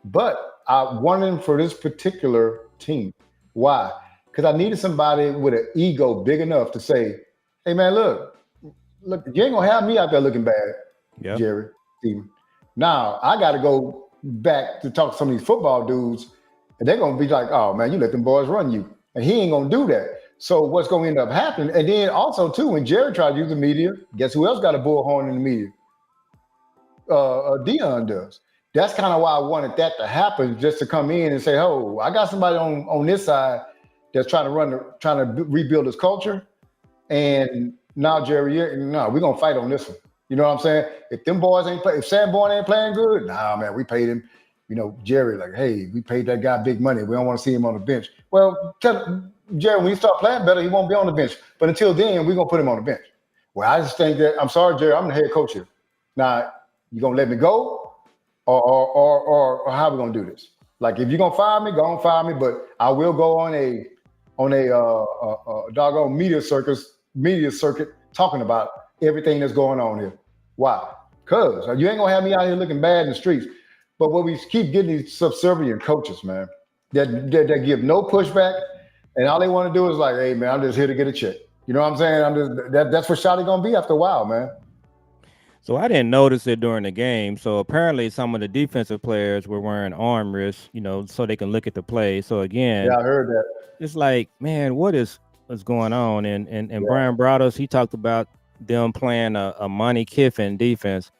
But I wanted him for this particular team. Why? Because I needed somebody with an ego big enough to say, hey, man, look, you ain't going to have me out there looking bad, Jerry, Steven. Now, I got to go back to talk to some of these football dudes, and they're going to be like, oh, man, you let them boys run you. And he ain't going to do that. So what's going to end up happening? And then also, too, when Jerry tried to use the media, guess who else got a bullhorn in the media? Dion does. That's kind of why I wanted that to happen, just to come in and say, "Oh, I got somebody on this side that's trying to rebuild his culture." And now, Jerry, no, we're gonna fight on this one. You know what I'm saying? If them boys ain't play, if Sanborn ain't playing good, nah, man, we paid him. Jerry, like, hey, we paid that guy big money. We don't want to see him on the bench. Well, tell Jerry, when he start playing better, he won't be on the bench. But until then, we're gonna put him on the bench. Well, I just think that I'm sorry, Jerry, I'm the head coach here. Now, you gonna let me go, or how we gonna do this? Like, if you're gonna fire me, go on fire me. But I will go on a doggone media circuit talking about everything that's going on here. Why? Because you ain't gonna have me out here looking bad in the streets. But what we keep getting these subservient coaches, man, that give no pushback, and all they want to do is like, hey, man, I'm just here to get a check. You know what I'm saying? That's what Shotty gonna be after a while, man. So I didn't notice it during the game. So apparently some of the defensive players were wearing arm wrists, so they can look at the play. So again, yeah, I heard that. It's like, man, what's going on? And Brian Broaddus, he talked about them playing a Monty Kiffin defense.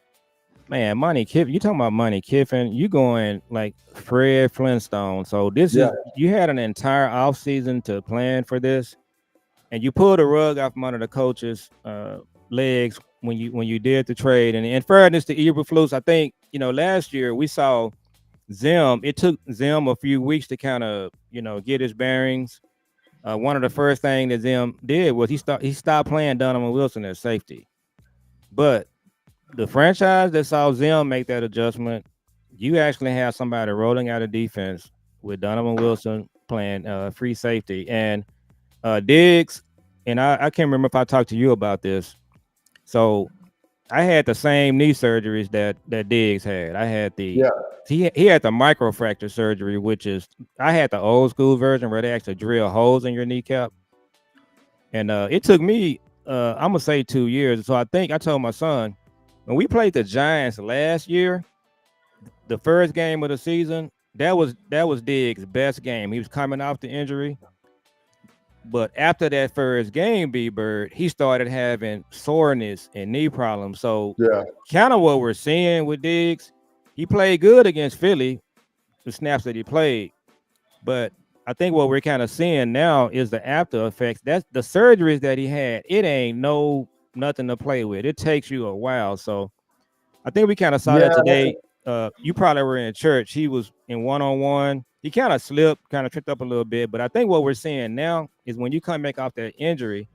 Man, Monty Kiffin, you talking about Monty Kiffin, you going like Fred Flintstone. So this is, you had an entire offseason to plan for this, and you pulled the rug out from under the coaches' legs when you did the trade. And in fairness to Eberflus, I think, last year we saw Zim. It took Zim a few weeks to kind of, get his bearings. One of the first things that Zim did was he stopped playing Donovan Wilson as safety. But the franchise that saw Zim make that adjustment, you actually have somebody rolling out a defense with Donovan Wilson playing free safety. And Diggs, and I can't remember if I talked to you about this. So I had the same knee surgeries that Diggs had. I had he had the microfracture surgery, which is, I had the old school version where they actually drill holes in your kneecap. And it took me, I'm gonna say 2 years. So I think I told my son, when we played the Giants last year, the first game of the season, that was Diggs' best game. He was coming off the injury. But after that first game, B-Bird, he started having soreness and knee problems. So kind of what we're seeing with Diggs, he played good against Philly, the snaps that he played. But I think what we're kind of seeing now is the after effects. That's the surgeries that he had. It ain't nothing to play with. It takes you a while. So I think we kind of saw that today. You probably were in church. He was in one-on-one. He kind of slipped, kind of tripped up a little bit. But I think what we're seeing now is when you come back off that injury,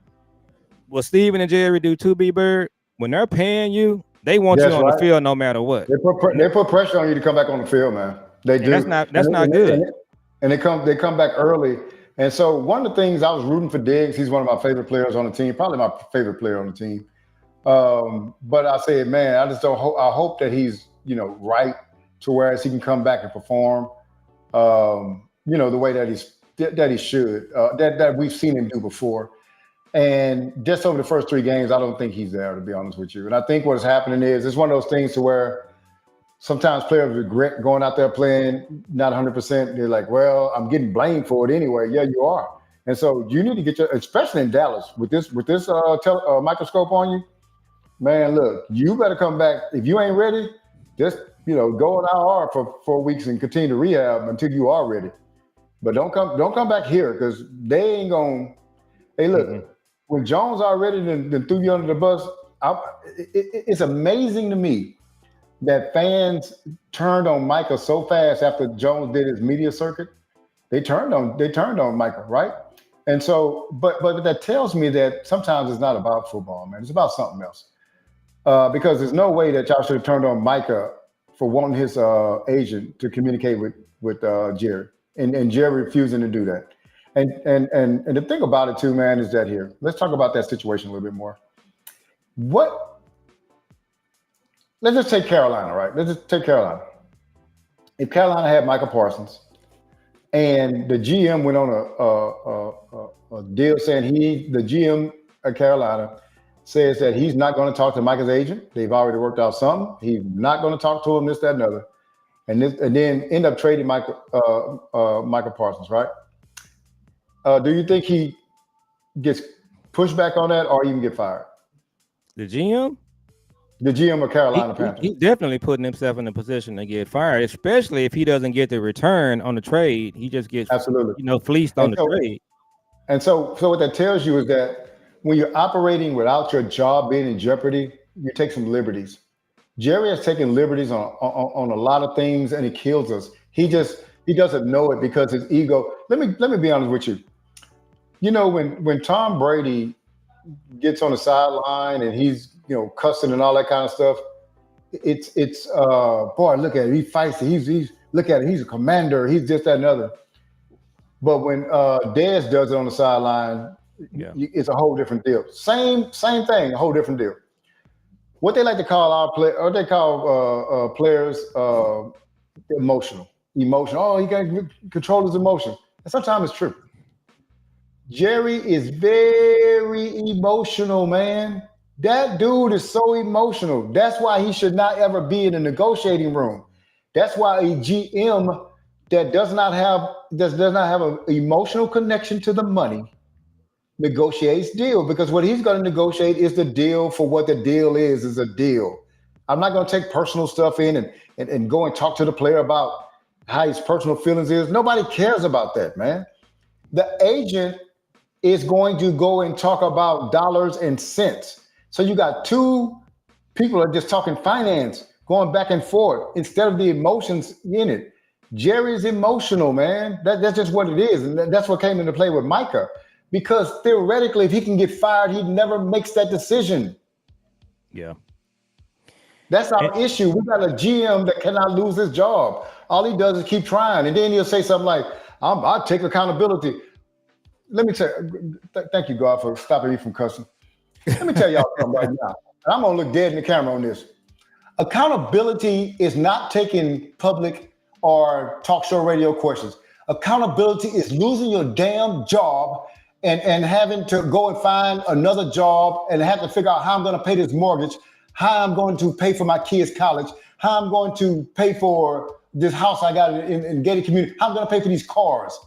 what Steven and Jerry do too, B-Bird, when they're paying you, they want you on the field no matter what. They put pressure on you to come back on the field, man. They do. That's not good. And they come back early. And so one of the things, I was rooting for Diggs. He's one of my favorite players on the team, probably my favorite player on the team. But I said, man, I just don't hope. I hope that he's right to whereas he can come back and perform, the way that he should, that we've seen him do before. And just over the first 3 games, I don't think he's there, to be honest with you. And I think what's happening is it's one of those things to where sometimes players regret going out there playing not 100%. They're like, well, I'm getting blamed for it anyway. Yeah, you are. And so you need to get especially in Dallas with this microscope on you, man. Look, you better come back. If you ain't ready, just go on IR for 4 weeks and continue to rehab until you are ready. But don't come back here because they ain't gonna. Hey, look, when Jones already then threw you under the bus, it's amazing to me that fans turned on Micah so fast after Jones did his media circuit. They turned on Micah, right? And so, but that tells me that sometimes it's not about football, man. It's about something else. Because there's no way that y'all should have turned on Micah for wanting his agent to communicate with Jerry, and Jerry refusing to do that. And the thing about it too, man, is that here. Let's talk about that situation a little bit more. Let's just take Carolina, right? Let's just take Carolina. If Carolina had Michael Parsons, and the GM went on a deal saying the GM at Carolina says that he's not going to talk to Micah's agent. They've already worked out something. He's not going to talk to him, this, that, and other. And then end up trading Michael Parsons, right? Do you think he gets pushed back on that or even get fired? The GM? The GM of Carolina Panthers. He's definitely putting himself in a position to get fired, especially if he doesn't get the return on the trade. He just gets Absolutely, fleeced on the trade. And so what that tells you is that when you're operating without your job being in jeopardy, you take some liberties. Jerry has taken liberties on a lot of things, and it kills us. He doesn't know it because his ego. Let me be honest with you. You know, when Tom Brady gets on the sideline and he's cussing and all that kind of stuff, it's boy, look at it. He fights. He's look at it. He's a commander. He's this, that, and other. But when Dez does it on the sideline, it's a whole different deal. Same thing, a whole different deal. What they like to call our players emotional. Oh, he got to control his emotion. And sometimes it's true. Jerry is very emotional, man. That dude is so emotional. That's why he should not ever be in a negotiating room. That's why a GM that does not have an emotional connection to the money negotiates deal, because what he's going to negotiate is the deal for what the deal is a deal. I'm not going to take personal stuff in and go and talk to the player about how his personal feelings is. Nobody cares about that, man. The agent is going to go and talk about dollars and cents. So you got two people that are just talking finance, going back and forth instead of the emotions in it. Jerry's emotional, man. That's just what it is. And that's what came into play with Micah. Because theoretically, if he can get fired, he never makes that decision. Yeah. That's our issue. We got a GM that cannot lose his job. All he does is keep trying. And then he'll say something like, I'll take accountability. Let me tell you, thank you, God, for stopping me from cussing. Let me tell y'all something right now. And I'm going to look dead in the camera on this. Accountability is not taking public or talk show radio questions. Accountability is losing your damn job and having to go and find another job and have to figure out how I'm going to pay this mortgage, how I'm going to pay for my kids' college, how I'm going to pay for this house I got in gated community, how I'm going to pay for these cars.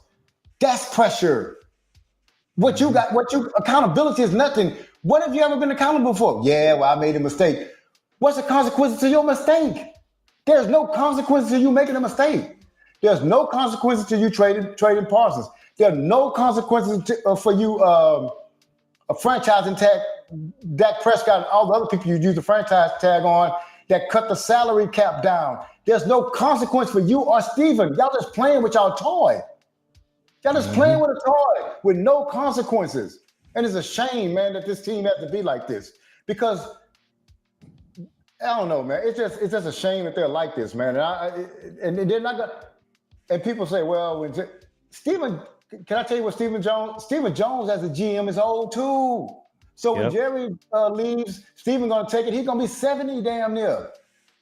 That's pressure. Accountability is nothing. What have you ever been accountable for? Yeah, well, I made a mistake. What's the consequences to your mistake? There's no consequences to you making a mistake. There's no consequences to you trading Parsons. There are no consequences for you franchising tag Dak Prescott and all the other people you use the franchise tag on that cut the salary cap down. There's no consequence for you or Steven. Y'all just playing with y'all toy. Y'all just playing with a toy with no consequences. And it's a shame, man, that this team has to be like this. Because I don't know, man. It's just a shame that they're like this, man. And they're not gonna. And people say, well, Steven, can I tell you what Steven Jones as a GM is old too. So when Jerry leaves, Steven gonna take it. He's gonna be 70 damn near.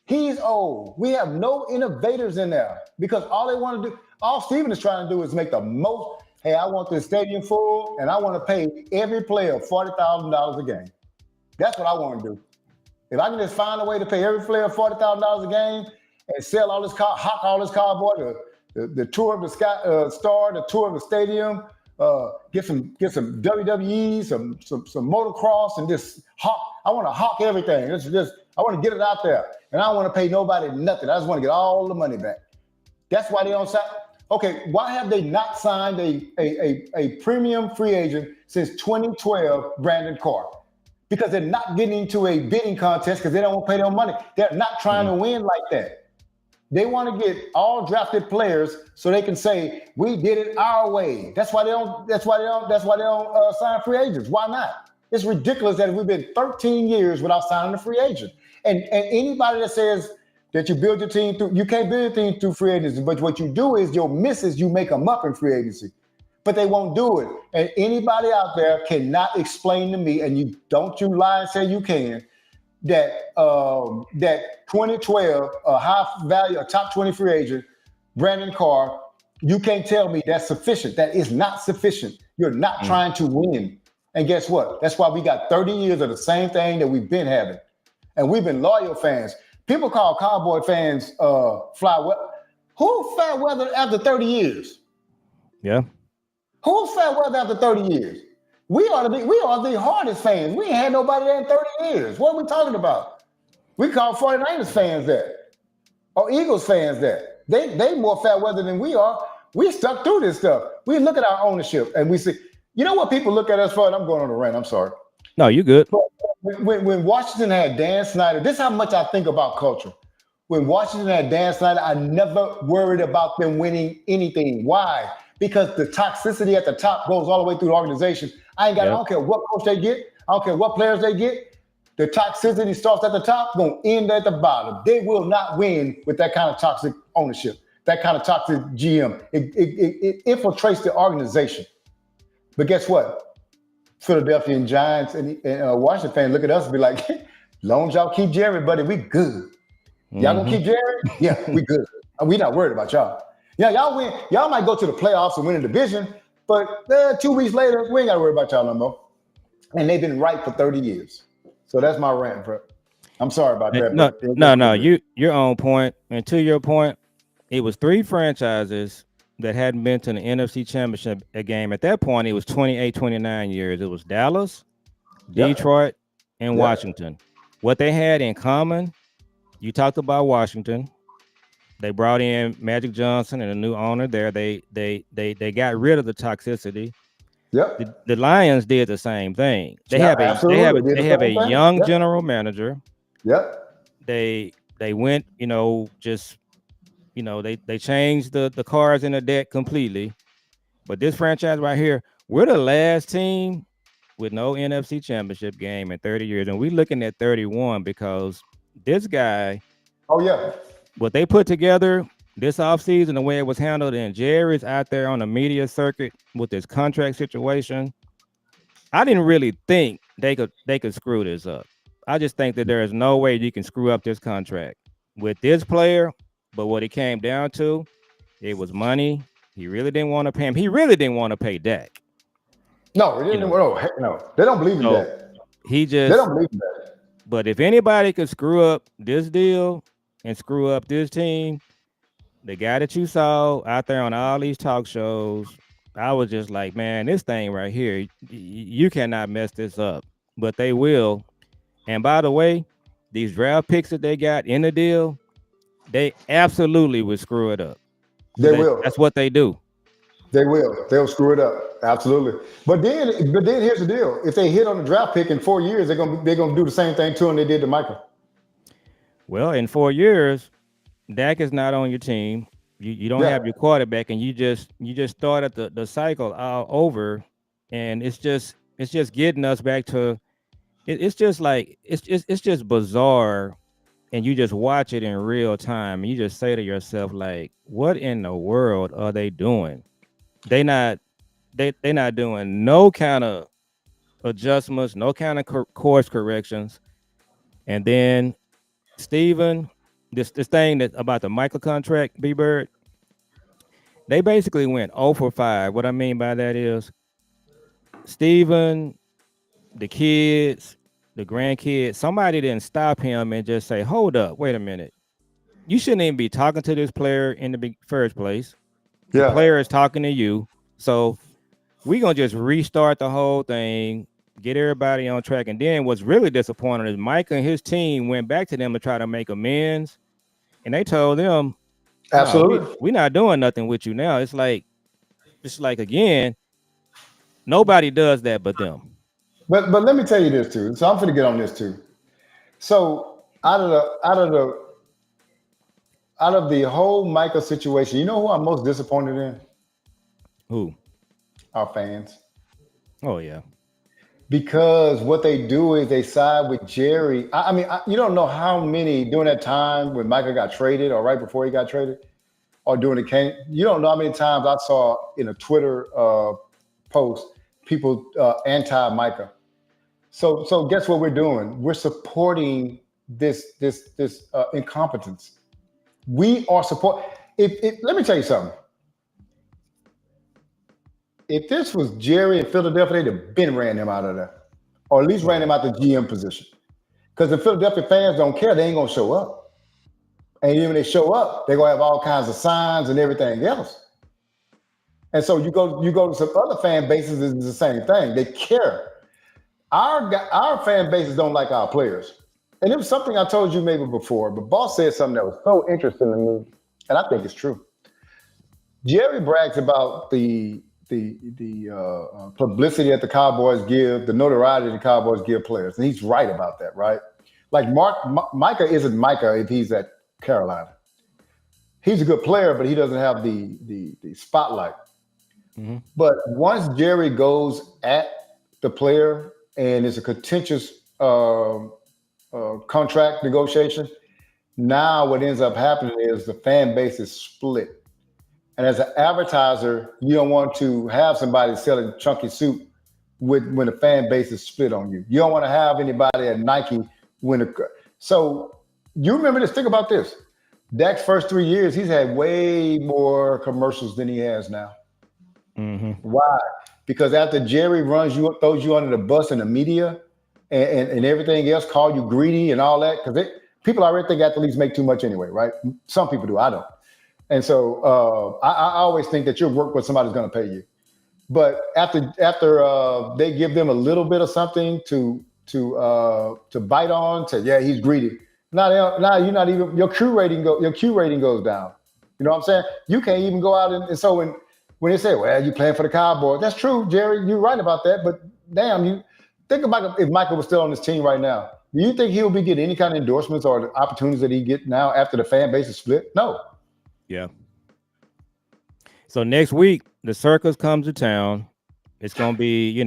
He's old. We have no innovators in there because all they want to do, all Steven is trying to do is make the most. Hey, I want this stadium full, and I want to pay every player $40,000 a game. That's what I want to do. If I can just find a way to pay every player $40,000 a game and sell all this hawk all this cardboard, the tour of the star, the tour of the stadium, get some WWE, some motocross, and just hawk. I want to hawk everything. I want to get it out there, and I don't want to pay nobody nothing. I just want to get all the money back. That's why they don't sign. Okay, why have they not signed a premium free agent since 2012, Brandon Carr? Because they're not getting into a bidding contest because they don't want to pay their money. They're not trying to win like that. They want to get all drafted players so they can say we did it our way. That's why they don't sign free agents. Why not? It's ridiculous that we've been 13 years without signing a free agent. And anybody that says that you build your team through, you can't build your team through free agency. But what you do is your misses, you make them up in free agency. But they won't do it. And anybody out there cannot explain to me, and you lie and say you can, that 2012, a high value, a top 20 free agent, Brandon Carr, you can't tell me that's sufficient. That is not sufficient. You're not trying to win. And guess what? That's why we got 30 years of the same thing that we've been having. And we've been loyal fans. People call Cowboy fans fly weather. Who fair weather after 30 years? Yeah. Who's fair weather after 30 years? We are the hardest fans. We ain't had nobody there in 30 years. What are we talking about? We call 49ers fans that, or Eagles fans that. They more fair weather than we are. We stuck through this stuff. We look at our ownership and we see, you know what people look at us for? And I'm going on a rant. I'm sorry. No, you good. But when Washington had Dan Snyder, this is how much I think about culture. When Washington had Dan Snyder, I never worried about them winning anything. Why? Because the toxicity at the top goes all the way through the organization. I don't care what coach they get. I don't care what players they get. The toxicity starts at the top, going to end at the bottom. They will not win with that kind of toxic ownership, that kind of toxic GM. It infiltrates the organization. But guess what? Philadelphia and Giants and Washington fans look at us and be like, long as y'all keep Jerry, buddy, we good. Y'all gonna keep Jerry? Yeah, we good. We not worried about y'all. Yeah, y'all win. Y'all might go to the playoffs and win a division, but 2 weeks later, we ain't gotta worry about y'all no more. And they've been right for 30 years. So that's my rant, bro. I'm sorry about that. No, you're on point. And to your point, it was 3 franchises that hadn't been to the NFC Championship game. At that point, it was 28, 29 years. It was Dallas, Detroit, and Washington. What they had in common, you talked about Washington. They brought in Magic Johnson and a new owner there. They got rid of the toxicity. Yep. The Lions did the same thing. They have a young general manager. Yep. They went, they changed the cards in the deck completely. But this franchise right here, we're the last team with no NFC Championship game in 30 years. And we're looking at 31 because this guy, what they put together this offseason, the way it was handled, and Jerry's out there on the media circuit with this contract situation, I didn't really think they could screw this up. I just think that there is no way you can screw up this contract with this player. But what it came down to, it was money. He really didn't want to pay him. He really didn't want to pay Dak. No, they didn't. No, they don't believe in that. They don't believe in that. But if anybody could screw up this deal and screw up this team, the guy that you saw out there on all these talk shows, I was just like, man, this thing right here, you cannot mess this up. But they will. And by the way, these draft picks that they got in the deal, they absolutely would screw it up. They will. That's what they do. They will. They'll screw it up. Absolutely. But then here's the deal. If they hit on the draft pick in 4 years, they're gonna do the same thing to him they did to Michael. Well, in 4 years, Dak is not on your team. You don't have your quarterback, and you just started the cycle all over, and it's just getting us back to it's just bizarre, and you just watch it in real time, and you just say to yourself, like, what in the world are they doing? They're not doing no kind of adjustments, no kind of course corrections. And then Steven, this thing that about the Michael contract, B-Bird, they basically went 0 for 5. What I mean by that is Steven, the kids, the grandkids, somebody didn't stop him and just say, hold up, wait a minute. You shouldn't even be talking to this player in the first place. The player is talking to you. So we're going to just restart the whole thing, get everybody on track. And then what's really disappointing is Mike and his team went back to them to try to make amends. And they told them, absolutely, we're not doing nothing with you now. It's like, again, nobody does that but them. But let me tell you this too. So I'm going to get on this too. So out of the whole Michael situation, you know who I'm most disappointed in? Who? Our fans. Oh, yeah. Because what they do is they side with Jerry. I mean, you don't know how many during that time when Michael got traded or right before he got traded or during the game. You don't know how many times I saw in a Twitter post people anti-Micah. So guess what we're doing? We're supporting this incompetence. We are support. Let me tell you something. If this was Jerry in Philadelphia, they'd have been ran him out of there, or at least ran him out the GM position. Because the Philadelphia fans don't care; they ain't gonna show up. And even when they show up, they're gonna have all kinds of signs and everything else. And so you go to some other fan bases, it's the same thing. They care. Our fan bases don't like our players. And it was something I told you maybe before, but Boss said something that was so interesting to me, and I think it's true. Jerry brags about the publicity that the Cowboys give, the notoriety the Cowboys give players, and he's right about that, right? Like Micah isn't Micah if he's at Carolina. He's a good player, but he doesn't have the spotlight. Mm-hmm. But once Jerry goes at the player and it's a contentious contract negotiation, now what ends up happening is the fan base is split. And as an advertiser, you don't want to have somebody selling chunky soup when the fan base is split on you. You don't want to have anybody at Nike so you remember this. Think about this. Dak's first 3 years, he's had way more commercials than he has now. Mm-hmm. Why? Because after Jerry throws you under the bus in the media and everything else, call you greedy and all that, because people already think athletes make too much anyway, right? Some people do. I don't. And so I always think that you'll work with somebody who's going to pay you. But after they give them a little bit of something to bite on, he's greedy. Now you're not even your Q rating goes down. You know what I'm saying? You can't even go out and so when they say, well, you playing for the Cowboys, that's true, Jerry. You're right about that. But damn, you think about if Michael was still on this team right now. Do you think he'll be getting any kind of endorsements or the opportunities that he get now after the fan base is split? No. Yeah. So next week, the circus comes to town. It's gonna be,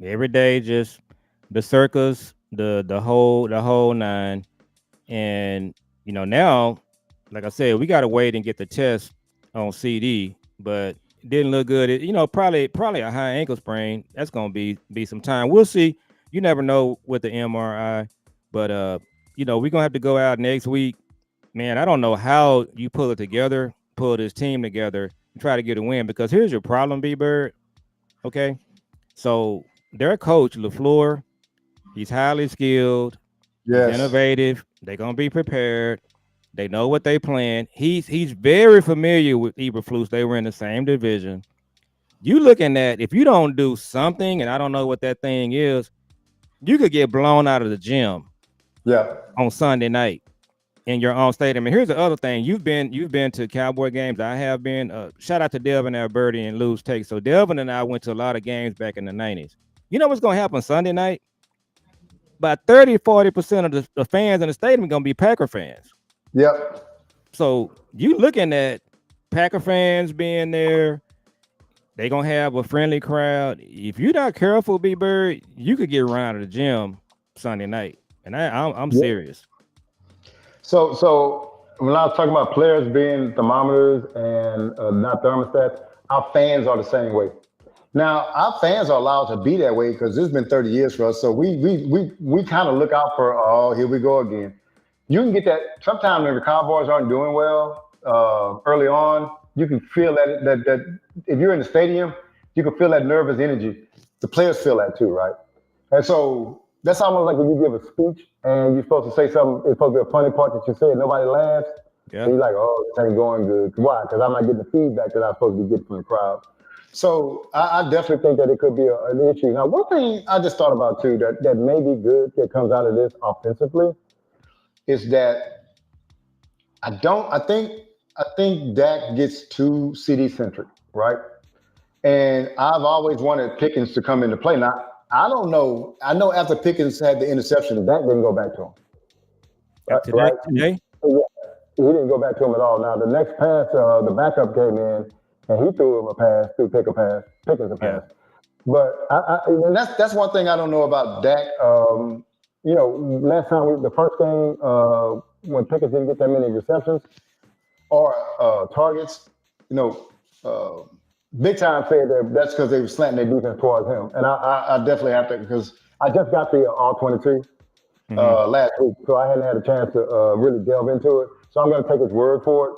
every day just the circus, the whole nine. And now, like I said, we gotta wait and get the test on CD, but it didn't look good. Probably a high ankle sprain. That's gonna be some time. We'll see. You never know with the MRI, but we're gonna have to go out next week. Man, I don't know how you pull this team together and try to get a win, because here's your problem, B-Bird. Okay. So their coach, LaFleur, he's highly skilled, Yes. he's innovative, they're gonna be prepared, they know what they plan. He's very familiar with Eberflus. They were in the same division. You looking at, if you don't do something, and I don't know what that thing is, you could get blown out of the gym on Sunday night in your own stadium. And here's the other thing. You've been to Cowboy games. I have been. Shout out to Delvin Alberti and Lou's Take. So Delvin and I went to a lot of games back in the 90s. You know what's going to happen Sunday night? About 30-40% of the fans in the stadium are going to be Packer fans. Yep. So you looking at Packer fans being there. They're going to have a friendly crowd. If you're not careful, B-Bird, you could get run out of the gym Sunday night. And I'm serious. So when I was talking about players being thermometers and not thermostats, our fans are the same way. Now, our fans are allowed to be that way because it's been 30 years for us. So we kind of look out for, oh, here we go again. You can get that sometimes when the Cowboys aren't doing well early on. You can feel that if you're in the stadium, you can feel that nervous energy. The players feel that too, right? And so that's almost like when you give a speech and you're supposed to say something, it's supposed to be a funny part that you say and nobody laughs. Yeah. And you're like, oh, this ain't going good. Why? Because I'm not getting the feedback that I'm supposed to be getting from the crowd. So I definitely think that it could be an issue. Now, one thing I just thought about too that may be good that comes out of this offensively is that I think Dak gets too CD centric, right? And I've always wanted Pickens to come into play. Now, I don't know. I know after Pickens had the interception, Dak didn't go back to him. Right? Today? Yeah, he didn't go back to him at all. Now, the next pass, the backup came in, and he threw him a pass, Pickens a pass. Yeah. But and that's one thing I don't know about Dak. Last time, the first game, when Pickens didn't get that many receptions or targets, Big Time said that's because they were slanting their defense towards him. And I definitely have to, because I just got the All-22 last week, so I hadn't had a chance to really delve into it. So I'm going to take his word for it.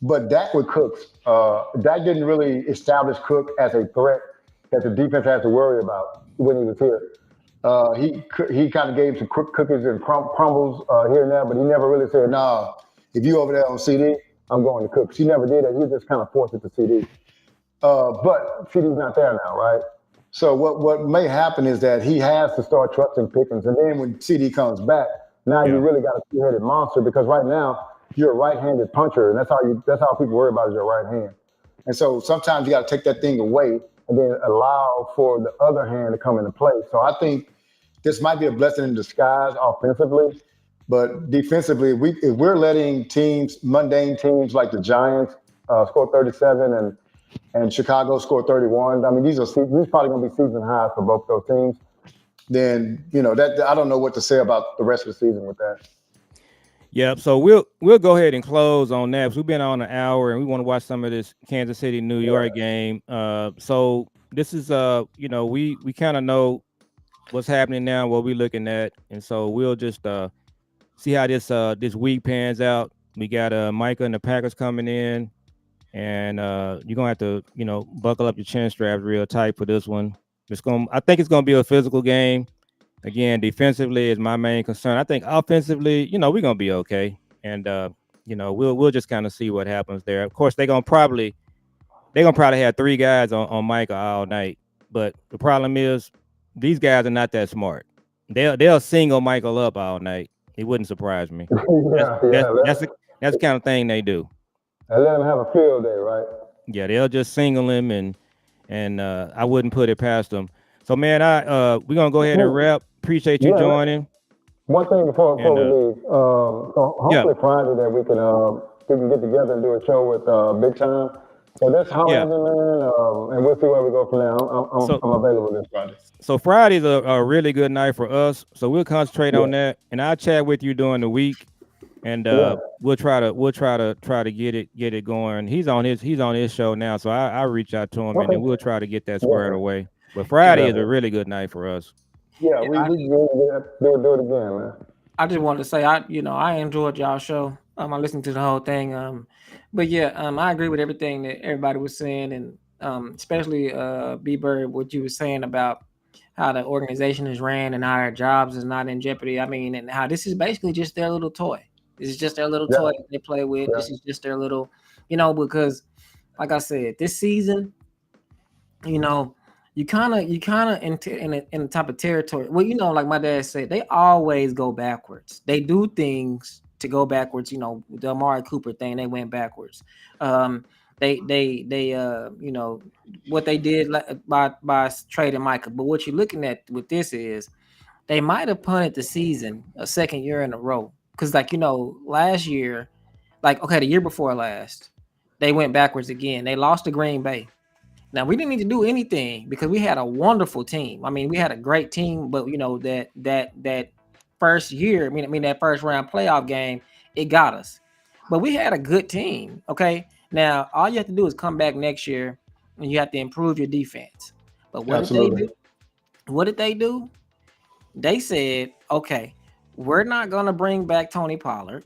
But Dak with Cooks, Dak didn't really establish Cook as a threat that the defense has to worry about when he was here. He kind of gave some cookies and crumbles here and there, but he never really said, "Nah, if you over there on CD, I'm going to Cooks." He never did that. He just kind of forced it to CD. But CD's not there now, right? So what may happen is that he has to start trusting Pickens, and then when CD comes back, Now Yeah. you really got a two-headed monster because right now you're a right-handed puncher, and that's how people worry about is your right hand. And so sometimes you got to take that thing away and then allow for the other hand to come into play. So I think this might be a blessing in disguise offensively, but defensively, if we're letting teams, mundane teams like the Giants, score 37 and Chicago score 31. I mean, these probably going to be season highs for both those teams. Then that I don't know what to say about the rest of the season with that. Yeah, so we'll go ahead and close on that. We've been on an hour and we want to watch some of this Kansas City New York game. So this is we kind of know what's happening now, what we're looking at, and so we'll just see how this week pans out. We got Micah and the Packers coming in, and you're gonna have to buckle up your chin straps real tight for this one. I think it's gonna be a physical game. Again, defensively is my main concern. I think offensively, we're gonna be okay, and we'll just kind of see what happens there. Of course, they're gonna probably have three guys on Micah all night, but the problem is these guys are not that smart. They'll single Michael up all night. It wouldn't surprise me. That's the kind of thing they do. And let them have a field day, right? Yeah, they'll just single him, and I wouldn't put it past them. So, man, we're gonna go ahead and wrap. Appreciate you joining. One thing before we leave, so hopefully Friday that we can get together and do a show with Big Time. So that's how man, and we'll see where we go from there. I'm available this Friday. So Friday's a really good night for us. So we'll concentrate on that, and I'll chat with you during the week, and we'll try to get it going. He's on his show now, so I'll reach out to him, and then we'll try to get that squared away. But Friday is a really good night for us. Yeah, we do it again, man. I just wanted to say I enjoyed y'all's show. I listened to the whole thing. But yeah, I agree with everything that everybody was saying, and especially B-Bird, what you were saying about how the organization is ran and how their jobs is not in jeopardy. I mean, and how this is basically just their little toy. This is just their little toy that they play with. Yeah. This is just their little, because like I said, this season, you kind of in the type of territory. Well, like my dad said, they always go backwards. They do things to go backwards. The Amari Cooper thing, they went backwards. They what they did by trading Micah. But what you're looking at with this is they might have punted the season a second year in a row. Because last year, the year before last, they went backwards again. They lost to Green Bay. Now, we didn't need to do anything because we had a wonderful team. I mean, we had a great team, but that first year, that first round playoff game, it got us. But we had a good team. Okay. Now, all you have to do is come back next year and you have to improve your defense. But what did they do? What did they do? They said, okay, we're not going to bring back Tony Pollard.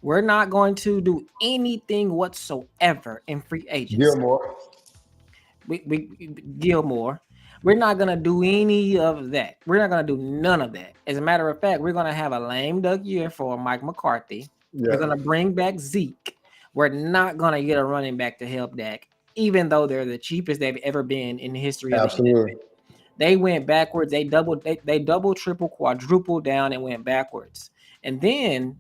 We're not going to do anything whatsoever in free agency. Gilmore. We're not going to do any of that. We're not going to do none of that. As a matter of fact, we're going to have a lame duck year for Mike McCarthy. Yeah. We're going to bring back Zeke. We're not going to get a running back to help Dak, even though they're the cheapest they've ever been in the history of the NFL. They went backwards. They double, triple, quadruple down and went backwards. And then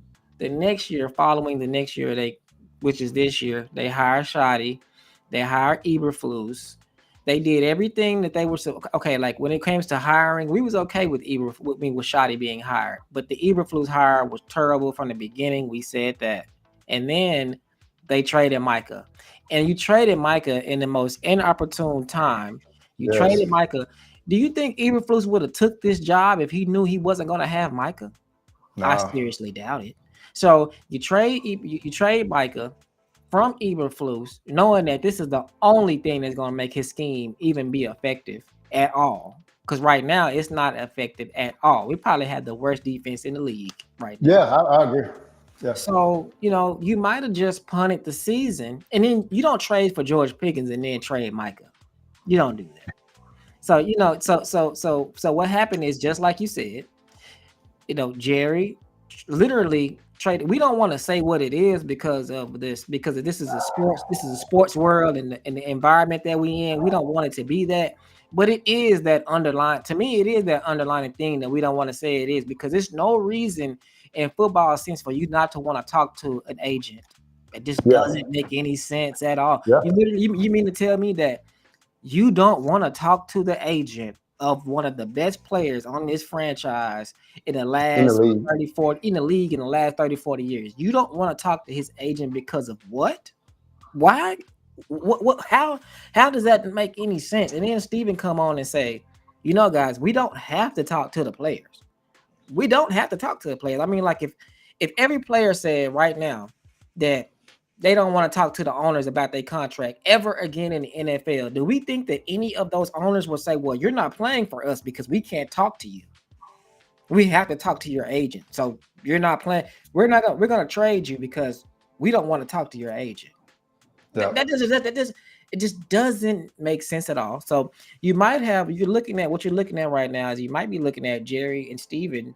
following the next year, which is this year, they hire Shoddy. They hired Eberflus. They did everything that they were okay. Like when it comes to hiring, we was okay with Shoddy being hired, but the Eberflus hire was terrible from the beginning. We said that, and then they traded Micah, and you traded Micah in the most inopportune time. You traded Micah. Do you think Eberflus would have took this job if he knew he wasn't going to have Micah? No. I seriously doubt it. So you trade Micah from Eberflus, knowing that this is the only thing that's going to make his scheme even be effective at all. Because right now, it's not effective at all. We probably had the worst defense in the league right now. Yeah, I agree. Yeah. So, you might have just punted the season, and then you don't trade for George Pickens and then trade Micah. You don't do that. So, so what happened is just like you said, Jerry literally traded. We don't want to say what it is because this is a sports world and the environment that we in. We don't want it to be that, but it is that underlying. To me, it is that underlying thing that we don't want to say it is, because there's no reason in football sense for you not to want to talk to an agent. It just doesn't make any sense at all. Yeah. You mean to tell me that you don't want to talk to the agent of one of the best players on this franchise in the last 30, 40, in the league in the last 30, 40 years? You don't want to talk to his agent because of what? Why? What how does that make any sense? And then Steven come on and say, you know, guys, we don't have to talk to the players. We don't have to talk to the players. I mean, like if every player said right now that they don't want to talk to the owners about their contract ever again in the NFL, do we think that any of those owners will say, well, you're not playing for us because we can't talk to you? We have to talk to your agent. So you're not playing. We're going to trade you because we don't want to talk to your agent. Yeah. It just doesn't make sense at all. So you're looking at what you're looking at right now is you might be looking at Jerry and Steven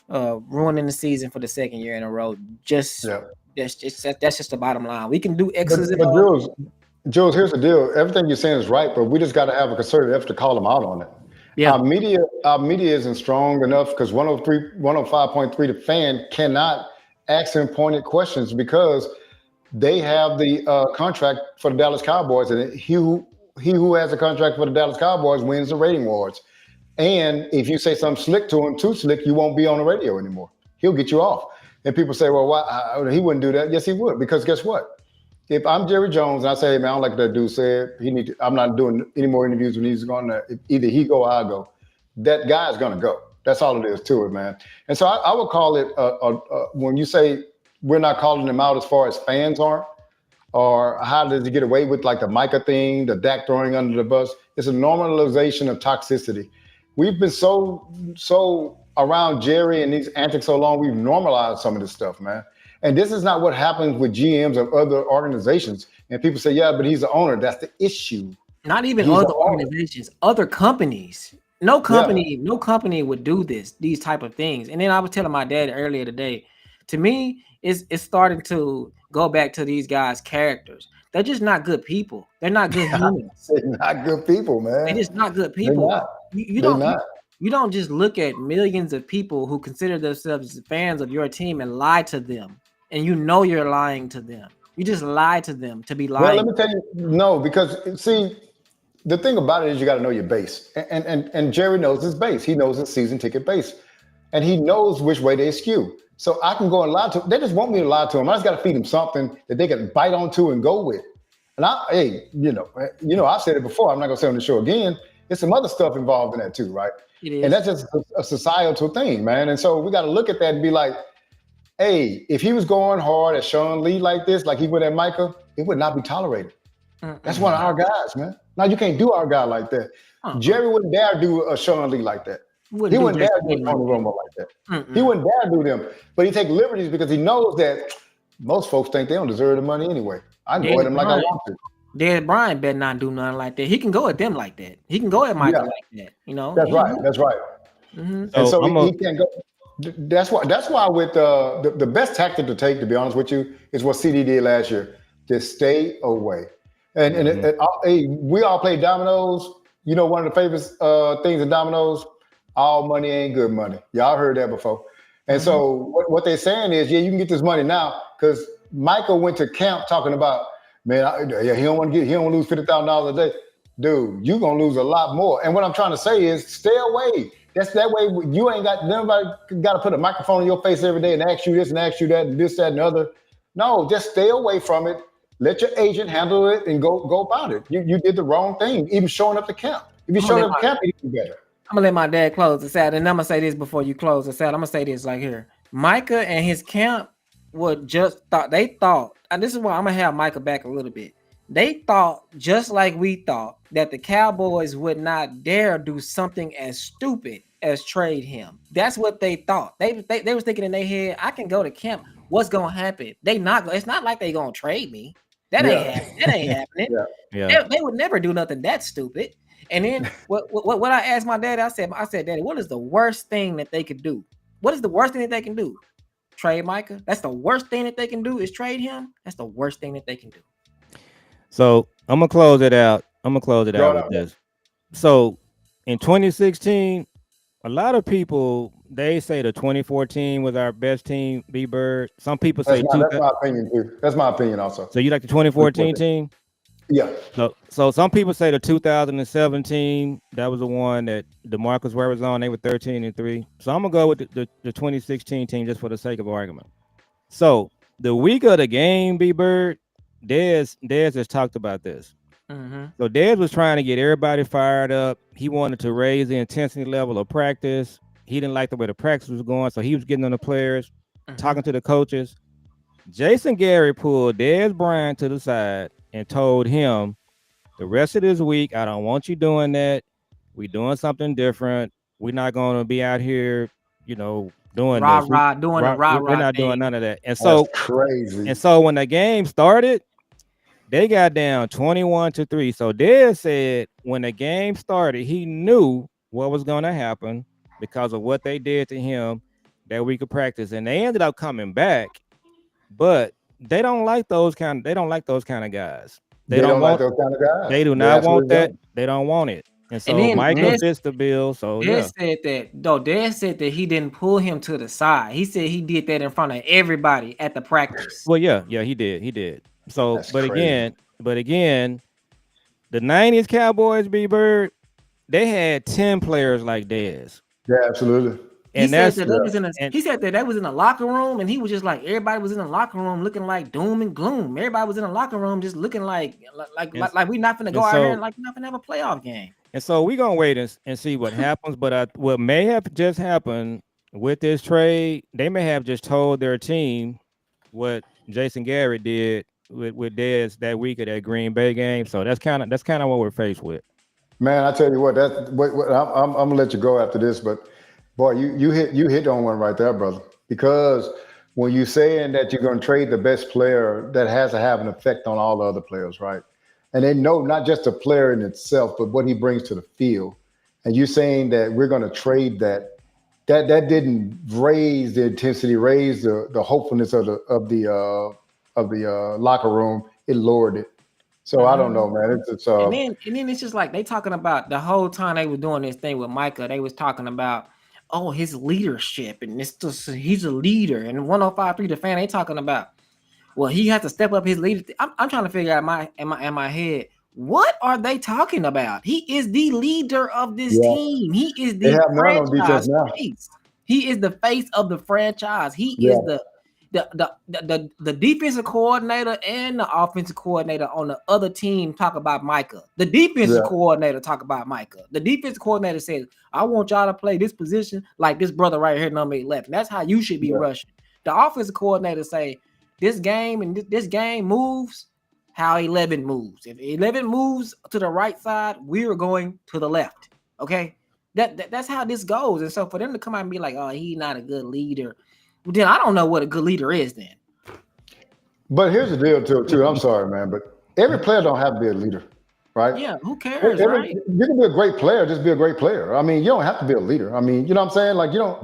ruining the season for the second year in a row. That's just the bottom line. We can do X's and O's. Jules, here's the deal. Everything you're saying is right, but we just got to have a concerted effort to call them out on it. Yeah. Our media isn't strong enough because 105.3 the Fan cannot ask him pointed questions because they have the contract for the Dallas Cowboys, and he who has a contract for the Dallas Cowboys wins the rating awards. And if you say something slick to him, too slick, you won't be on the radio anymore. He'll get you off. And people say, well, why? He wouldn't do that. Yes, he would. Because guess what? If I'm Jerry Jones and I say, hey, man, I don't like what that dude said. I'm not doing any more interviews when he's going to, either he go or I go. That guy's going to go. That's all it is to it, man. And so I would call it, when you say we're not calling them out as far as fans aren't, or how does he get away with like the Micah thing, the Dak throwing under the bus? It's a normalization of toxicity. We've been so around Jerry and these antics so long, we've normalized some of this stuff, man. And this is not what happens with GMs of other organizations. And people say, yeah, but he's the owner. That's the issue. Not even other organizations, other companies. No company would do these type of things. And then I was telling my dad earlier today, to me, it's starting to go back to these guys' characters. They're just not good people. They're not good humans. They're not good people, man. They're just not good people. You don't just look at millions of people who consider themselves fans of your team and lie to them. And you know you're lying to them. You just lie to them to be lying. Well, let me tell you, no, because see, the thing about it is you got to know your base. And Jerry knows his base. He knows his season ticket base. And he knows which way they skew. So I can go and lie to them. They just want me to lie to them. I just got to feed them something that they can bite onto and go with. And I've said it before. I'm not going to say on the show again. There's some other stuff involved in that too, right? It is. And that's just a societal thing, man. And so we got to look at that and be like, hey, if he was going hard at Sean Lee like this, like he would at Micah, it would not be tolerated. That's one of our guys, man. Now you can't do our guy like that. Jerry wouldn't dare do a Sean Lee like that. He wouldn't dare do Tony Romo like that. He wouldn't dare do them. But he take liberties because he knows that most folks think they don't deserve the money anyway. I can go at them like I want to. Dad Bryan better not do nothing like that. He can go at them like that. He can go at Michael like that. You know. That's right. Mm-hmm. And so he can't go. That's why with the best tactic to take, to be honest with you, is what CD did last year. Just stay away. And we all play dominoes. You know, one of the favorite things in dominoes, all money ain't good money. Y'all heard that before. And so what they're saying is, yeah, you can get this money now because Michael went to camp talking about, man, he don't want to lose $50,000 a day. Dude, you're going to lose a lot more. And what I'm trying to say is stay away. That's that way you ain't got, nobody got to put a microphone in your face every day and ask you this and ask you that and this, that, and the other. No, just stay away from it. Let your agent handle it and go about it. You did the wrong thing, even showing up to camp. If you showed up to camp, you do better. I'm going to let my dad close this out. And I'm going to say this before you close this out. I'm going to say this like here. Micah and his camp and this is why I'm going to have Micah back a little bit. They thought, just like we thought, that the Cowboys would not dare do something as stupid as trade him. That's what they thought. They was thinking in their head, I can go to camp. What's going to happen? It's not like they going to trade me. That ain't happening. They would never do nothing that stupid. And then what I asked my dad, I said, Daddy, what is the worst thing that they could do? What is the worst thing that they can do? Trade Micah? That's the worst thing that they can do is trade him? That's the worst thing that they can do. So I'm gonna close it out. With this. So in 2016, a lot of people they say the 2014 was our best team, B Bird. Some people say That's my opinion too. That's my opinion also. So you like the 2014 team? Yeah. So some people say the 2017, that was the one that DeMarcus Ware was on. They were 13-3. So I'm gonna go with the 2016 team just for the sake of argument. So the week of the game, B Bird, Dez has talked about this. Mm-hmm. So Dez was trying to get everybody fired up. He wanted to raise the intensity level of practice. He didn't like the way the practice was going, so he was getting on the players, talking to the coaches. Jason Garrett pulled Dez Bryant to the side and told him, the rest of this week, I don't want you doing that. We're doing something different. We're not going to be out here, doing this. We're not doing none of that. And so that's crazy. And so when the game started, they got down 21-3. So Dez said when the game started, he knew what was going to happen because of what they did to him that week of practice. And they ended up coming back, but they don't like those kind of guys. They don't like those kind of guys. They do not want that. They don't want it. And so Michael fits the bill. So Dez said that he didn't pull him to the side. He said he did that in front of everybody at the practice. Well, yeah, he did. So, that's but crazy. again, the 90s Cowboys, B Bird, they had 10 players like Dez. Yeah, absolutely. And he said that was in the locker room, and he was just like, everybody was in the locker room looking like doom and gloom. Everybody was in the locker room just looking like we're not gonna go out here and like we're not gonna have a playoff game. And so we're gonna wait and see what happens. But what may have just happened with this trade, they may have just told their team what Jason Garrett did with Dez that week of that Green Bay game. So that's kind of what we're faced with. Man, I tell you what, I'm gonna let you go after this, but boy, you hit on one right there, brother. Because when you're saying that you're going to trade the best player, that has to have an effect on all the other players, right? And they know not just the player in itself, but what he brings to the field. And you're saying that we're going to trade that didn't raise the intensity, raise the hopefulness of the locker room. It lowered it. So I don't know, man. It's and then it's just like they talking about the whole time they were doing this thing with Micah. They was talking about his leadership and he's a leader. And 105.3 the fan they talking about. Well, he has to step up his leadership. I'm trying to figure out in my head, what are they talking about? He is the leader of this team. He is the franchise face. He is the face of the franchise. He is the defensive coordinator and the offensive coordinator on the other team talk about Micah. The defensive coordinator talk about Micah. The defensive coordinator says, I want y'all to play this position like this brother right here, number 11. That's how you should be rushing. The offensive coordinator say, this game and this game moves how 11 moves. If 11 moves to the right side, we are going to the left. Okay? That's how this goes. And so for them to come out and be like, oh, he's not a good leader, then I don't know what a good leader is then. But here's the deal too. I'm sorry, man, but every player don't have to be a leader, right? Yeah, who cares, right? You can be a great player, just be a great player. I mean, you don't have to be a leader. I mean, you know what I'm saying? Like you don't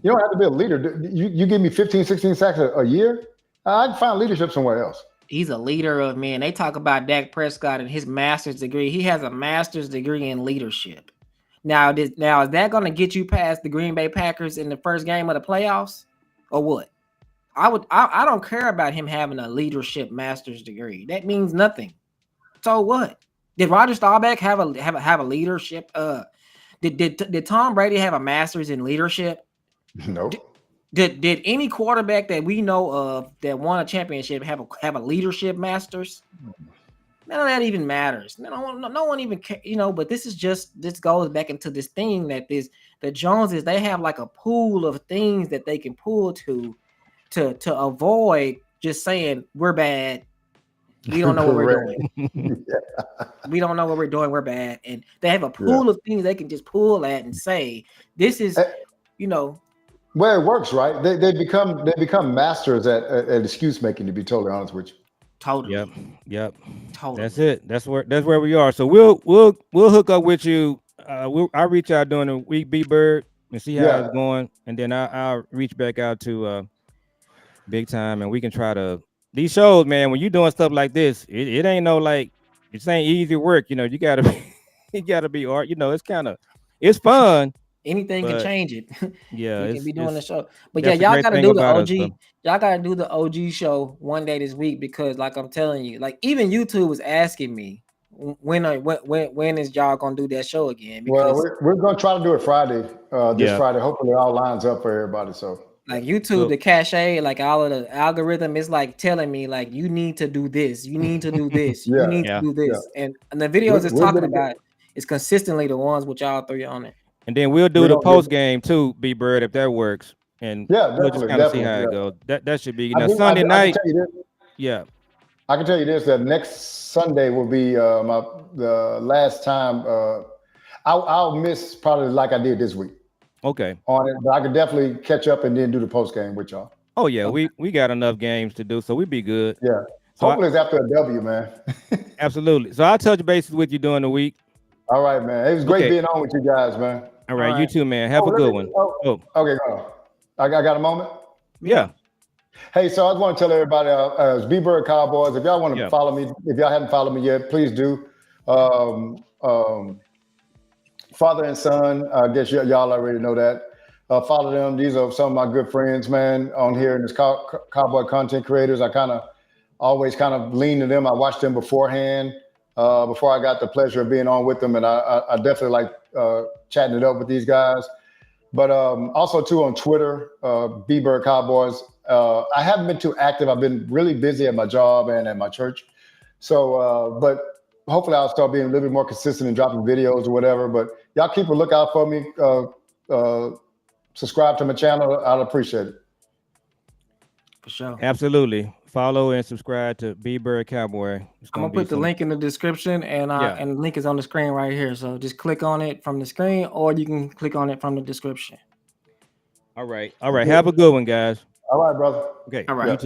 have to be a leader. You give me 15, 16 sacks a year, I can find leadership somewhere else. He's a leader of men. They talk about Dak Prescott and his master's degree. He has a master's degree in leadership. Now is that going to get you past the Green Bay Packers in the first game of the playoffs? Or what? I don't care about him having a leadership master's degree. That means nothing. So what? Did Roger Staubach have a leadership? Did Tom Brady have a master's in leadership? No. Did any quarterback that we know of that won a championship have a leadership master's? None of that even matters. No one even but this goes back into this thing that the Joneses, they have like a pool of things that they can pull to avoid just saying we're bad. We don't know what we're doing. We don't know what we're doing. We're bad. And they have a pool of things they can just pull at and say, this is, Well, it works, right? They become masters at excuse making, to be totally honest with you. Totally. Yep. Totally. That's it. That's where we are. So we'll hook up with you. I'll reach out during the week, B Bird, and see how it's going, and then I'll reach back out to Big Time, and we can try to these shows, man. When you're doing stuff like this, it ain't no like it ain't easy work. You gotta be art. It's fun, anything can change it. Yeah, you can be doing the show. But yeah, that's the y'all great gotta thing do the about OG. us, though. Y'all gotta do the OG show one day this week because, like I'm telling you, like even YouTube was asking me when is y'all gonna do that show again? Because Well, we're going to try to do it Friday, this Yeah. Friday. Hopefully, it all lines up for everybody. So, like YouTube, the cachet, like all of the algorithm is like telling me like you need to do this, you need to do this, you yeah, need to do this, yeah. and the videos it's We're talking going to about is consistently the ones with y'all three on it. And then we'll do We're the gonna post game too, B Bird, if that works. And Yeah, we'll just definitely, kind of see how definitely. it Yeah. goes. That should be I Sunday can night. tell you this. Yeah. I can tell you this: that next Sunday will be the last time. I'll miss probably like I did this week Okay. on it, but I could definitely catch up and then do the post game with y'all. Oh yeah, Okay. we got enough games to do, so we'd be good. Yeah. So Hopefully it's after a W, man. absolutely. So I'll touch bases with you during the week. All right, man. It was great being on with you guys, man. All right, you too, man. Have a good one. Okay, go on. I got a moment. Yeah. Hey, so I just want to tell everybody, it's B-Bird Cowboys. If y'all want to follow me, if y'all haven't followed me yet, please do. Father and son, I guess y'all already know that. Follow them. These are some of my good friends, man, on here in this Cowboy content creators. I always lean to them. I watched them beforehand, before I got the pleasure of being on with them. And I definitely like chatting it up with these guys. But also too on Twitter, B-Bird Cowboys. I haven't been too active. I've been really busy at my job and at my church. So, but hopefully I'll start being a little bit more consistent and dropping videos or whatever. But y'all keep a lookout for me. Subscribe to my channel. I'd appreciate it. For sure. Absolutely. Follow and subscribe to B-Bird Cowboy. I'm gonna put the link in the description, and the link is on the screen right here. So just click on it from the screen, or you can click on it from the description. All right. Have a good one, guys. All right, brother. Okay. All right. You too.